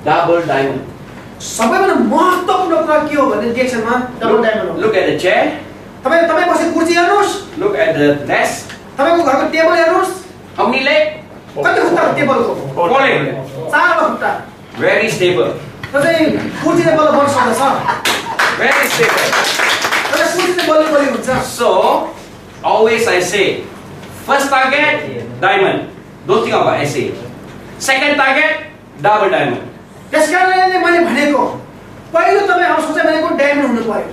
double diamond.
सबैभन्दा महत्त्वपूर्ण कुरा के हो भने DXN-मा डबल डायमन्ड हो।
Look at the chair.
तपाई बसेको कुर्सी हेर्नुस्।
Look at the desk.
तपाईको घरको टेबल हेर्नुस्।
How many legs?
कति खुट्टा टेबलको?
4 legs.
4 खुट्टा।
Very stable.
र चाहिँ कुर्सी चाहिँ बल्ल बन्न सक्छ।
Very stable.
र कुर्सी चाहिँ बल्ल हुन्छ।
So, always I say, first target, diamond. Don't think about SA. Second target, double diamond.
त्यसकारणले मैले भनेको पहिलो तपाई अब सोचे भनेको डायमन्ड हुनु पर्यो।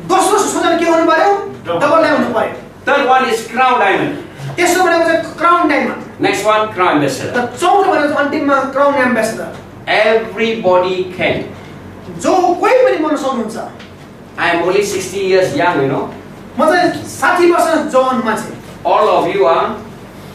दोस्रो सोचे के हुनु पर्यो? डबल डायमन्ड हुनु पर्यो।
Third one is crown diamond.
तेस्रो भनेको चाहिँ crown diamond.
Next one, crown ambassador.
र चौथो भनेको अन्तिममा क्राउन एम्बेसडर।
Everybody can.
जो कोही पनि बन्न सक्नुहुन्छ।
I am only 60 years young, you know.
म चाहिँ 60 वर्ष जवान मान्छे।
All of you are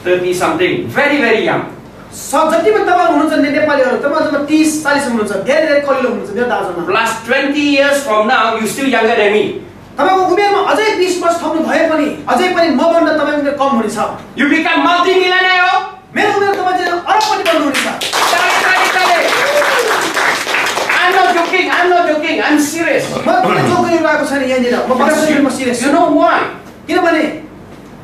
30 something, very very young.
सब जति पनि तपाईहरु हुनुहुन्छ नेपालीहरु तपाईहरु जम्मा 30 40 हुनुहुन्छ, धेरै कलिलो हुनुहुन्छ मेरो दाजुमा।
Plus 20 years from now, you still younger than me.
तपाईको उमेरमा अझै 20 वर्ष थप्नु भए पनि अझै पनि मभन्दा तपाईको उमेर कम हुनेछ।
You become multi-millionaire.
मेरो उमेर तपाईँ चाहिँ अरबपति बन्नु हुनेछ।
I'm not joking, I'm serious.
म कुनै जोक गरिरहेको छैन यहाँनिर, म वास्तवमा सिरियस छु।
You know why?
किनभने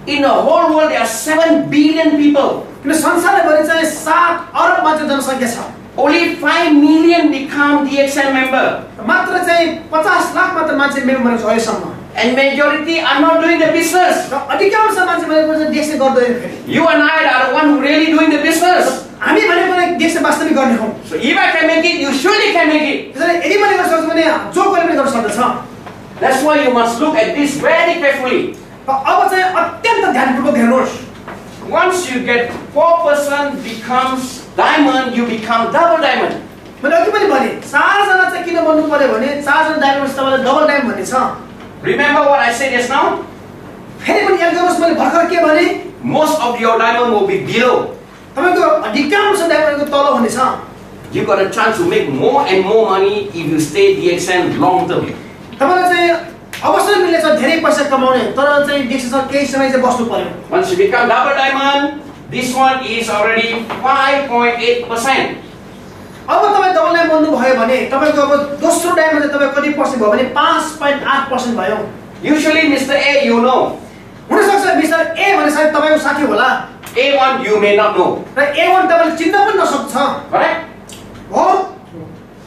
in the whole world there are 7 billion people.
किन संसारभरि चाहिँ 7 अरब मात्र जनसंख्या छ।
Only 5 million become DXN member.
मात्र चाहिँ 50 लाख मात्र मान्छे मेम्बर छ अहिलेसम्म.
And majority are not doing the business.
र अधिकांश मान्छे भनेको चाहिँ DXN गर्दैन फेरि.
You and I are the one who really doing the business.
हामी भनेको नै DXN वास्तविक गर्ने हौ.
So if I can make it, you surely can make it.
त्यसैले यदि मैले गर्न सक्छु भने जो कोही पनि गर्न सक्दछ.
That's why you must look at this very carefully.
अब चाहिँ अत्यन्त ध्यानपूर्वक हेर्नुहोस्.
Once you get 4% becomes diamond, you become double diamond.
मैले अघि पनि भने 4 जना चाहिँ किन बन्नु पर्यो भने 4 जना डायमन्ड तपाईलाई डबल डायमन्ड भन्ने छ.
Remember what I said just now?
फेरि पनि याद गर्नुहोस् मैले भर्खर के भने
Most of your diamond will be below.
तपाईको अधिकांश डायमन्डको तल हुनेछ.
You got a chance to make more and more money if you stay DXN long term.
तपाईलाई चाहिँ अवसर मिल्नेछ धेरै पैसा कमाउने तर चाहिँ DXN केही समय चाहिँ बस्नु पर्यो.
Once you become double diamond, this one is already 5.8%.
अब तपाईं डबल डायमन्ड बन्नु भयो भने तपाईको अब दोस्रो डायमन्ड चाहिँ तपाईको कति पर्सेन्ट भयो भने 5.8% भयो.
Usually Mr. A you know.
हुन सक्छ मिस्टर ए भने सायद तपाईको साथी होला.
A1 you may not know.
र A1 तपाईले चिन्न पनि नसक्छ.
Correct?
हो.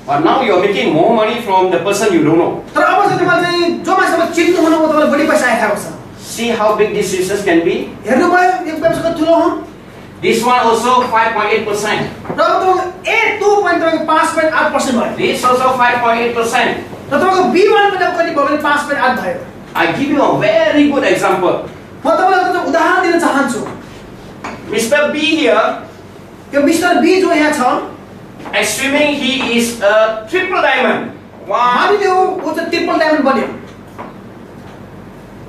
But now you are making more money from the person you don't know.
तर अब चाहिँ तपाईले चाहिँ जो मान्छेले चिन्नु हुनु तपाईले बढी पैसा आइरहेको छ.
See how big this business can be?
हेर्नु भयो यो व्यवसाय कति ठुलो हो.
This one also 5.8%.
र तपाईको A2 पनि तपाईको 5.8% भयो.
This also 5.8%.
र तपाईको B1 पनि अब कति भयो भने 5.8 भयो.
I give you a very good example.
म तपाईलाई एउटा उदाहरण दिन चाहन्छु.
Mr. B here,
यो मिस्टर बी जो यहाँ छ,
assuming he is a triple diamond. Wow.
मानिले वो चाहिँ ट्रिपल डायमन्ड बन्यो.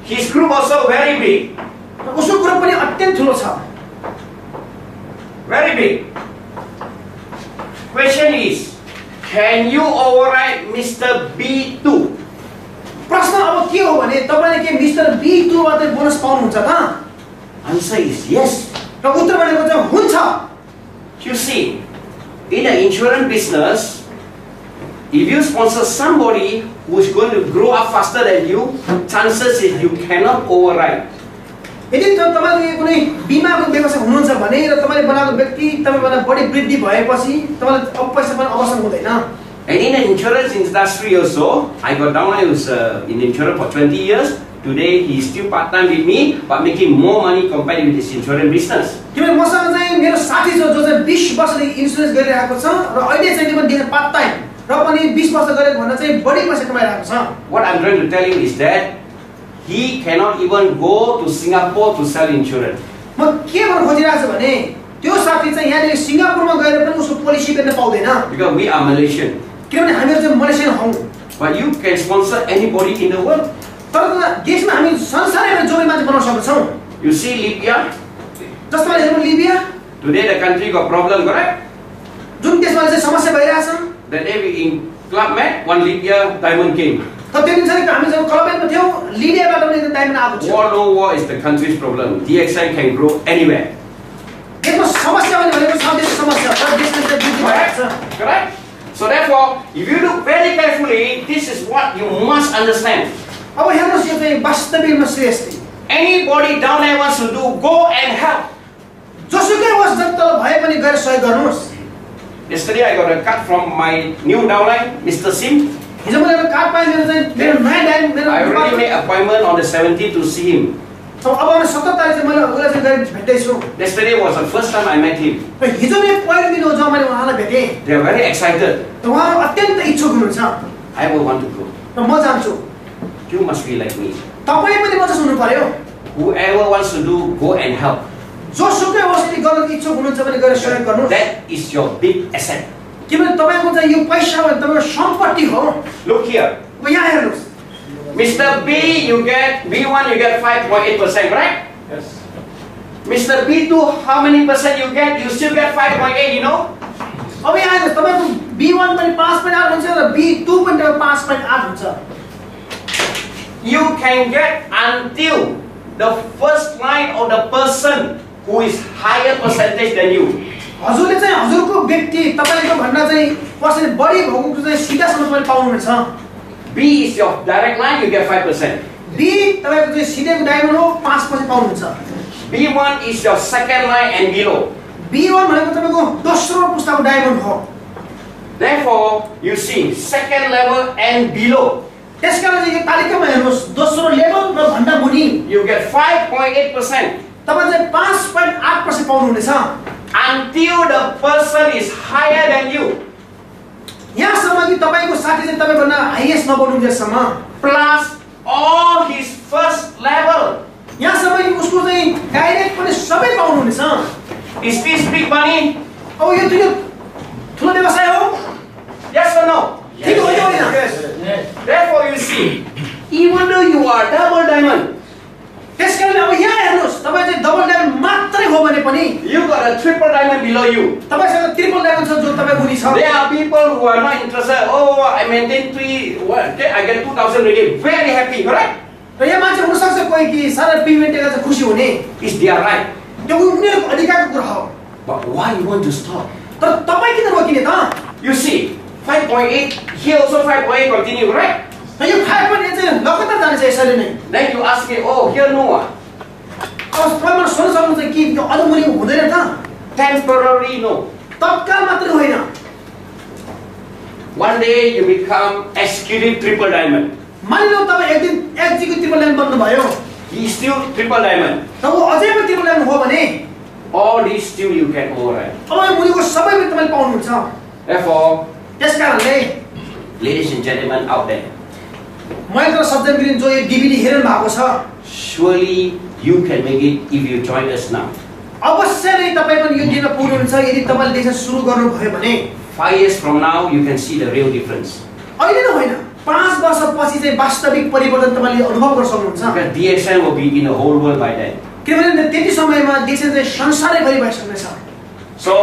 His group also very big.
र उसको ग्रुप पनि अत्यन्त ठुलो छ.
Very big. Question is, can you override Mr. B2?
प्रश्न अब के हो भने तपाईले के मिस्टर B2 बाट बोनस पाउनुहुन्छ त?
Answer is yes.
र उत्तर भनेको चाहिँ हुन्छ.
You see, in the insurance business, if you sponsor somebody who is going to grow up faster than you, chances is you cannot override.
यदि तपाईले कुनै बीमाको व्यवसाय हुनुहुन्छ भने र तपाईले बनाएको व्यक्ति तपाईभन्दा बढी वृद्धि भएपछि तपाईले अब पैसा पनि अवसर हुँदैन.
And in the insurance industry also, I got down. I was in insurance for 20 years. Today he is still part time with me, but making more money compared with his insurance business.
किनभने मसँग चाहिँ मेरो साथी छ जो चाहिँ 20 वर्षदेखि insurance गरिरहेको छ र अहिले चाहिँ पनि दिन पार्ट टाइम र पनि 20 वर्ष गरेको भन्दा चाहिँ बढी पैसा कमाइरहेको छ.
What I'm trying to tell you is that he cannot even go to Singapore to sell insurance.
म के भन्न खोजिरहेको छु भने त्यो साथी चाहिँ यहाँदेखि सिङ्गापुरमा गएर पनि उसको पोलिसी बेच्न पाउँदैन.
Because we are Malaysian.
किनभने हामीहरु चाहिँ मलेसियन हौ.
But you can sponsor anybody in the world.
तर देशमा हामी संसारैमा जो पनि मान्छे बनाउन सक्छौं.
You see Libya.
जस्तो हेर्नु Libya.
Today the country got problem, correct?
जुन देशमा चाहिँ समस्या भइरहेछ.
That day we in Club Med, one Libya diamond came.
त त्यो दिन चाहिँ हामी जब क्लबमा थियौ लिबियाबाट पनि डायमन्ड आएको थियो.
War no war is the country's problem. DXN can grow anywhere.
देशमा समस्या भनेको सब देशको समस्या हो. तर देशमा चाहिँ वृद्धि भएको छ.
Correct? So therefore, if you look very carefully, this is what you must understand.
अब हेर्नुस् यो चाहिँ वास्तविकमा Shrestha.
Anybody down there wants to do, go and help.
जसुकै होस् जति भए पनि गएर सहयोग गर्नुस्.
Yesterday I got a cut from my new downline, Mr. Sim.
हिजो मैले एउटा कार्ड पाएँ मेरो चाहिँ मेरो नयाँ डायन मेरो
I already made appointment on the 17th to see him.
अब आउने 17 तारिख चाहिँ मैले उलाई चाहिँ गएर भेट्दै छु.
Yesterday was the first time I met him.
र हिजो नै पहिलो दिन हो जब मैले उहाँलाई भेटेँ.
They are very excited.
त उहाँ अत्यन्त इच्छुक हुनुहुन्छ.
I will want to go.
र म जान्छु.
You must be like me.
तपाईले पनि म जस्तो हुनु पर्यो.
Whoever wants to do, go and help.
जोसुकै होस् यदि गर्न इच्छुक हुनुहुन्छ भने गएर सहयोग गर्नुस्.
That is your big asset.
किनभने तपाईको चाहिँ यो पैसा भने तपाईको सम्पत्ति हो.
Look here.
अब यहाँ हेर्नुस्.
Mr. B, you get B1, you get 5.8%, right?
Yes.
Mr. B2, how many percent you get? You still get 5.8, you know?
अब यहाँ हेर्नुस् तपाईको B1 पनि 5.8 हुन्छ र B2 पनि 5.8 हुन्छ.
You can get until the first line of the person who is higher percentage than you.
हजुरले चाहिँ हजुरको व्यक्ति तपाईको भन्दा चाहिँ पर्सेन्ट बढी भएको चाहिँ सिधासम्म तपाईले पाउनुहुन्छ.
B is your direct line, you get 5%.
B तपाईको चाहिँ सिधैको डायमन्ड हो 5% पाउनुहुन्छ.
B1 is your second line and below.
B1 भनेको तपाईको दोस्रो पुस्ताको डायमन्ड हो.
Therefore, you see, second level and below,
त्यसकारण यो तालिकामा हेर्नुस् दोस्रो लेभल र भन्दा मुनि
you get 5.8%
तपाईं चाहिँ 5.8% पाउनुहुनेछ
until the person is higher than you.
यहाँसम्म कि तपाईको साथी चाहिँ तपाईभन्दा highest नबन्नुन्जेलसम्म
Plus all his first level.
यहाँसम्म कि उसको चाहिँ डाइरेक्ट पनि सबै पाउनुहुनेछ
Is this big money?
अब यो ठुलो व्यवसाय हो
Yes or no?
ठीक हो या होइन
Yes. Therefore, you see, even though you are double diamond,
त्यसकारण अब यहाँ हेर्नुस् तपाई चाहिँ डबल डायमन्ड मात्रै हो भने पनि
you got a triple diamond below you.
तपाईसँग ट्रिपल डायमन्ड छ जो तपाई मुनि छ
There are people who are not interested. Oh, I maintain 3, what? I get 2,000 ringgit. Very happy, right?
र यहाँ मान्छे हुन सक्छ कोही कि सारा पेमेन्ट गरेर चाहिँ खुसी हुने
It's their right.
त्यो उनीहरुको अधिकारको कुरा हो
But why you want to stop?
तर तपाई किन रोकिने त
You see, 5.8, here also 5.8 continue, right?
र यो 5.8 चाहिँ लगातार जान्छ यसरी नै
Then you ask me, oh, here no one.
अब तपाईँ मलाई सोध्न सक्नुहुन्छ कि यो अझ मुनि हुँदैन त
Temporary, no.
तत्काल मात्रै होइन
One day you become executive triple diamond.
मानिलो तपाईँ एक दिन एक्जिक्युटिभ ट्रिपल डायमन्ड बन्नु भयो
He is still triple diamond.
त उ अझै पनि ट्रिपल डायमन्ड हो भने
All these still you can override.
अब यो मुनिको सबै पनि तपाईले पाउनुहुन्छ
Therefore,
त्यसकारणले
ladies and gentlemen out there,
मैले त शब्दगिरी जो यो डीवीडी हेर्नु भएको छ
surely you can make it if you join us now.
अवश्य नै तपाई पनि यो दिन पुग्नुहुन्छ यदि तपाईले देख्न सुरु गर्नु भयो भने
5 years from now, you can see the real difference.
अहिले नै होइन 5 वर्षपछि चाहिँ वास्तविक परिवर्तन तपाईले अनुभव गर्न सक्नुहुन्छ
Because DXN will be in the whole world by then.
किनभने त्यति समयमा DXN चाहिँ संसारैभरि भइसक्नेछ
So,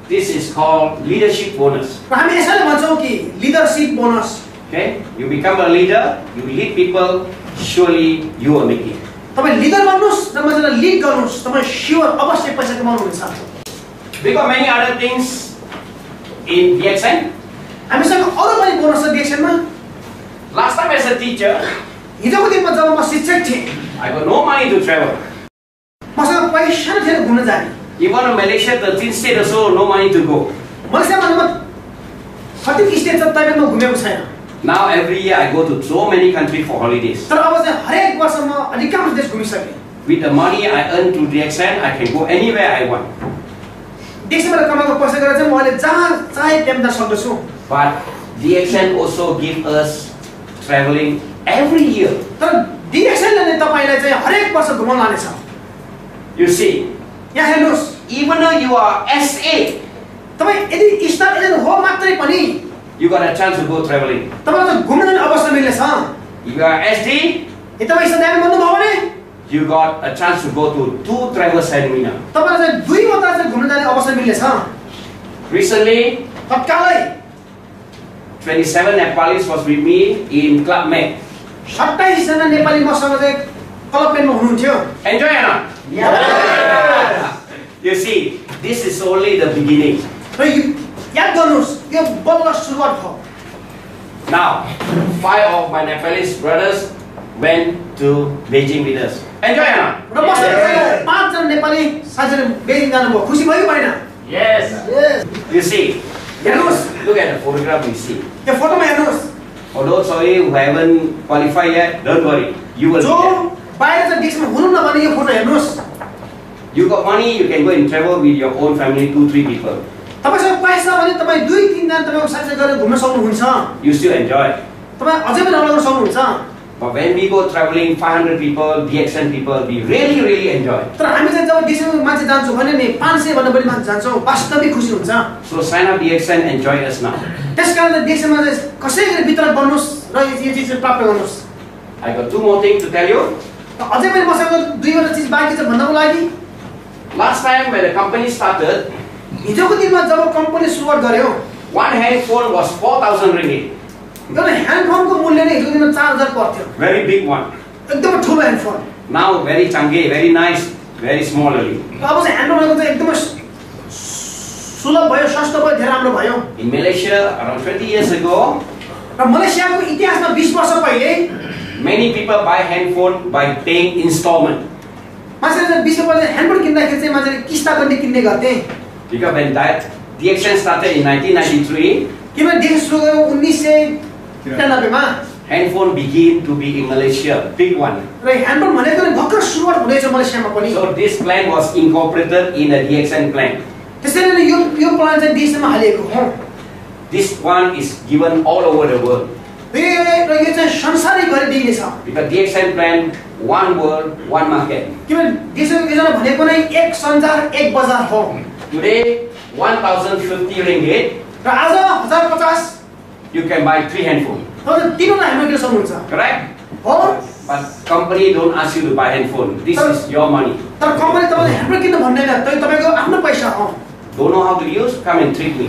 this is called leadership bonus.
र हामी यसैले भन्छौं कि leadership bonus
Okay? You become a leader, you lead people, surely you will make it.
तपाई leader बन्नुस् र मजाले लिड गर्नुस् तपाई स्योर अवश्य पैसा कमाउनुहुन्छ
We got many other things in DXN.
हामीसँग अरु पनि बोनस छ DXN मा
Last time as a teacher,
हिजोको दिनमा जब म शिक्षक थिएँ
I got no money to travel.
मसँग पैसा थिएन घुम्न जाने
Even in Malaysia, 13 states also, no money to go.
मलेसियामा कति स्टेट छ तपाईँ म घुमेको छैन
Now every year I go to so many countries for holidays.
तर अब चाहिँ हरेक वर्ष म अधिकांश देश घुमिसके
With the money I earn through DXN, I can go anywhere I want.
देशबाट कमाएको पैसा गरेर चाहिँ म अहिले जहाँ चाहे त्यहाँ जान सक्दछु
But DXN also give us traveling every year.
तर DXN ले तपाईलाई चाहिँ हरेक वर्ष घुमाउन लानेछ
You see,
यहाँ हेर्नुस्
even though you are SA,
तपाई यदि स्टार एजेन्ट हो मात्रै पनि
you got a chance to go traveling.
तपाईलाई चाहिँ घुम्न जाने अवसर मिल्नेछ
If you are SD,
यदि तपाई स्टार बन्नु भयो भने
you got a chance to go to 2 travel seminars.
तपाईलाई चाहिँ दुई मात्र चाहिँ घुम्न जाने अवसर मिल्नेछ
Recently,
तत्कालै
27 Nepalis was with me in Club Med.
27 जना नेपाली मसँग चाहिँ क्लब पेनमा हुनुहुन्थ्यो
Enjoy or not?
Yeah.
You see, this is only the beginning.
र याद गर्नुस् यो बल्ल सुरुवात हो
Now, 5 of my Nepalese brothers went to Beijing with us. Enjoy or not?
र मसँग 5 जना नेपाली साथीहरु बेजिङ जानुभयो खुसी भयो भएन
Yes.
यस
You see,
हेर्नुस्
look at the photograph you see.
यो फोटोमा हेर्नुस्
For those of you who haven't qualified yet, don't worry. You will
जो
be there.
बाहिर चाहिँ डिस्कमा हुनु नभने यो फोटो हेर्नुस्
You got money, you can go and travel with your own family, 2-3 people.
तपाईसँग पैसा भने तपाई 2-3 जना तपाईको साथी गरेर घुम्न सक्नुहुन्छ
You still enjoy.
तपाई अझै पनि रमाउन सक्नुहुन्छ
But when we go traveling, 500 people, DXN people, we really, really enjoy.
तर हामी चाहिँ जब डिस्कमा मान्छे जान्छौँ भने नि 500 भन्दा बढी मान्छे जान्छौँ वास्तविक खुसी हुन्छ
So sign up DXN, enjoy us now.
त्यसकारण डिस्कमा चाहिँ कसै गरी वितरण गर्नुस् र यो चीज प्राप्त गर्नुस्
I got 2 more things to tell you.
अझै पनि मसँग 2 वटा चीज बाँकी छ भन्नको लागि
Last time when the company started,
हिजोको दिनमा जब कम्पनी सुरुवात गर्यो
one handphone was 4,000 ringgit.
एउटा ह्यान्डफोनको मूल्य नै हिजोको दिनमा 4000 पर्थ्यो
Very big one.
एकदमै ठुलो ह्यान्डफोन
Now very changi, very nice, very small only.
अब चाहिँ ह्यान्डफोनको चाहिँ एकदमै सुलभ भयो सस्तो भयो धेरै राम्रो भयो
In Malaysia, around 20 years ago,
र मलेसियाको इतिहासमा 20 वर्ष पहिले
many people buy handphone by paying installment.
मान्छेले 20 वर्ष पहिले ह्यान्डफोन किन्दाखेरि चाहिँ मान्छेले किस्ता गर्ने किन्ने गर्थे
Because when that DXN started in 1993,
किनभने देश सुरु गरेको 1993 मा
handphone began to be in Malaysia, big one.
र ह्यान्डफोन भनेको नि भर्खर सुरुवात हुँदैछ मलेसियामा पनि
So this plan was incorporated in a DXN plan.
त्यसैले नै यो प्लान चाहिँ देशमा हालिएको हो
This one is given all over the world.
र यो चाहिँ संसारैभरि दिइनेछ
Because DXN plan, one world, one market.
किनभने देशको योजना भनेको नै एक संसार एक बजार हो
Today, 1,050 ringgit,
र आज 1050
you can buy 3 handphones.
तपाईले तीनवटा ह्यान्डफोन किन्न सक्नुहुन्छ
Correct?
हो
But company don't ask you to buy handphone. This is your money.
तर कम्पनी तपाईले ह्यान्डफोन किन्न भन्दैन त्यो तपाईको आफ्नो पैसा हो
Don't know how to use? Come and treat me.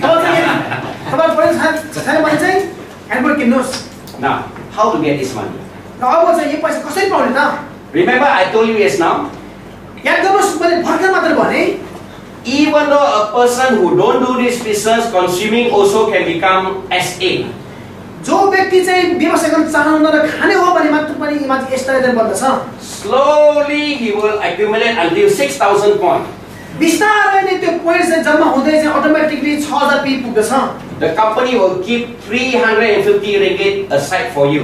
तपाईले पैसा छैन भने चाहिँ ह्यान्डफोन किन्नुस्
Now, how to get this money?
र अब चाहिँ यो पैसा कसरी पाउने त
Remember, I told you yes now.
याद गर्नुस् मैले भर्खर मात्र भने
Even though a person who don't do this business, consuming also can become SA.
जो व्यक्ति चाहिँ व्यवसाय गर्न चाहनुहुन्न र खाने हो भने मात्र पनि माथि यस्ता बन्दछ
Slowly he will accumulate until 6,000 points.
बिस्तारै नै त्यो पोइन्ट चाहिँ जम्मा हुँदै चाहिँ अटोमेटिकली 6000 पी पुग्दछ
The company will keep 350 ringgit aside for you.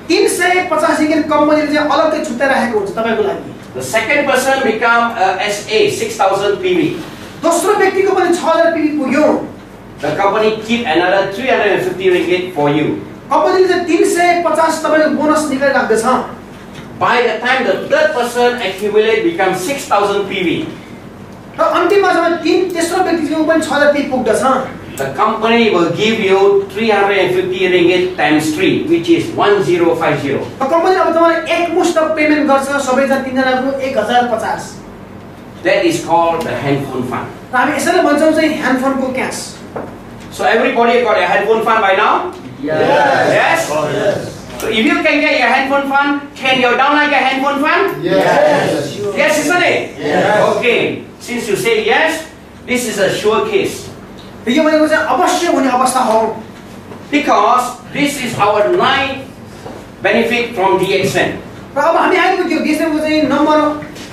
350 ringgit कम्पनीले चाहिँ अलग्गै छुट्टै राखेको हुन्छ तपाईको लागि
The second person become a SA, 6,000 PV.
दोस्रो व्यक्तिको पनि 6000 पी पुग्यो
The company keep another 350 ringgit for you.
कम्पनीले चाहिँ 350 तपाईको बोनस निकाली राख्दछ
By the time the third person accumulate becomes 6,000 PV.
र अन्तिममा जब तेस्रो व्यक्तिको पनि 6000 पी पुग्दछ
The company will give you 350 ringgit times 3, which is 1050.
र कम्पनीले अब तपाईलाई एकमुष्ट पेमेन्ट गर्छ सबैजना तीनजनाको 1050
That is called the handphone fund.
र हामी यसैले भन्छौं चाहिँ ह्यान्डफोनको cash
So everybody got a handphone fund by now?
Yes.
Yes?
Oh, yes.
So if you can get your handphone fund, can your downline get handphone fund?
Yes.
Yes, isn't it?
Yes.
Okay. Since you say yes, this is a sure case.
यो भनेको चाहिँ अवश्य हुने अवस्था हो
Because this is our 9th benefit from DXN.
र अब हामी आइपुग्यो देशको चाहिँ नम्बर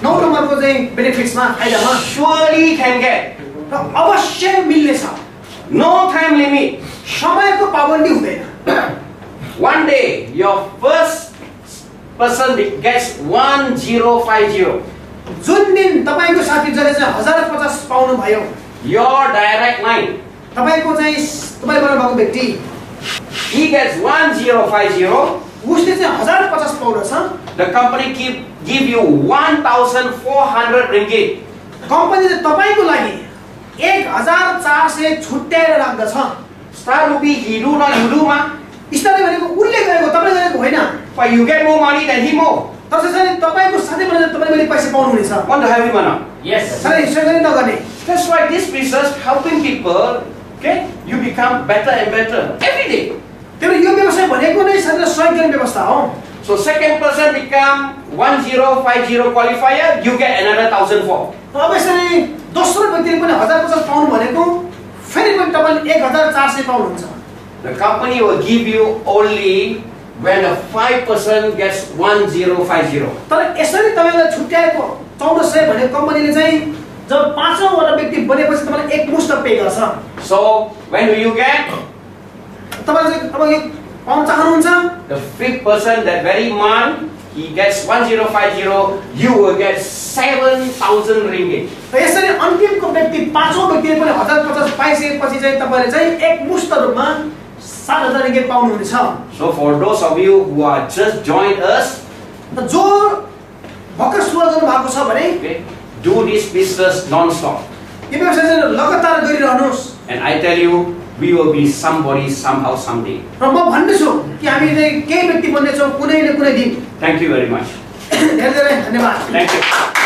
9 नम्बरको चाहिँ बेनिफिट्समा फाइदामा
Surely can get.
र अवश्य मिल्ने छ
No time limit.
समयको पाबन्दी हुँदैन
One day, your first person gets 1050.
जुन दिन तपाईको साथी जसले चाहिँ 1050 पाउनु भयो
Your direct line,
तपाईको चाहिँ तपाईले बनाउनु भएको व्यक्ति
he gets 1050.
उसले चाहिँ 1050 पाउँदछ
The company give you 1,400 ringgit.
कम्पनीले तपाईको लागि 1400 छुट्याएर राख्दछ
Start to be he do not you do ma.
स्टारले भनेको उल्ले गरेको तपाईले गरेको होइन
But you get more money than him more.
त्यसैले तपाईको साथी भनेर तपाईले मैले पैसा पाउनु हुनेछ
Want to have him or not?
Yes.
सबै सहयोग नगर्ने
That's why this business helping people, okay, you become better and better every day.
त्यो यो व्यवसाय भनेको नै साथै सहयोग गर्ने व्यवस्था हो
So second person become 1050 qualifier, you get another 1,004.
अब यसरी दोस्रो व्यक्तिले पनि 1050 पाउनु भनेको फेरि पनि तपाईले 1400 पाउनुहुन्छ
The company will give you only when the 5% gets 1050.
तर यसरी तपाईलाई छुट्याएको 1400 भने कम्पनीले चाहिँ जब पाँचौं वटा व्यक्ति बनेपछि तपाईलाई एकमुष्ट पे गर्छ
So when do you get?
तपाईले चाहिँ अब यो पाउन चाहनुहुन्छ
The fifth person that very month he gets 1050, you will get 7,000 ringgit.
र यसरी अन्तिमको व्यक्ति पाँचौं व्यक्तिले पनि 1050 पाइसकेपछि चाहिँ तपाईले चाहिँ एकमुष्ट रूपमा 7000 ringgit पाउनु हुनेछ
So for those of you who are just joined us,
जो भर्खर सुरु गर्नु भएको छ भने
okay, do this business non-stop.
यो व्यवसाय चाहिँ लगातार गरिरहनुस्
And I tell you, we will be somebody somehow someday.
र म भन्दैछु कि हामी चाहिँ केही व्यक्ति बन्ने छौं कुनै न कुनै दिन
Thank you very much.
धेरै धेरै धन्यवाद
Thank you.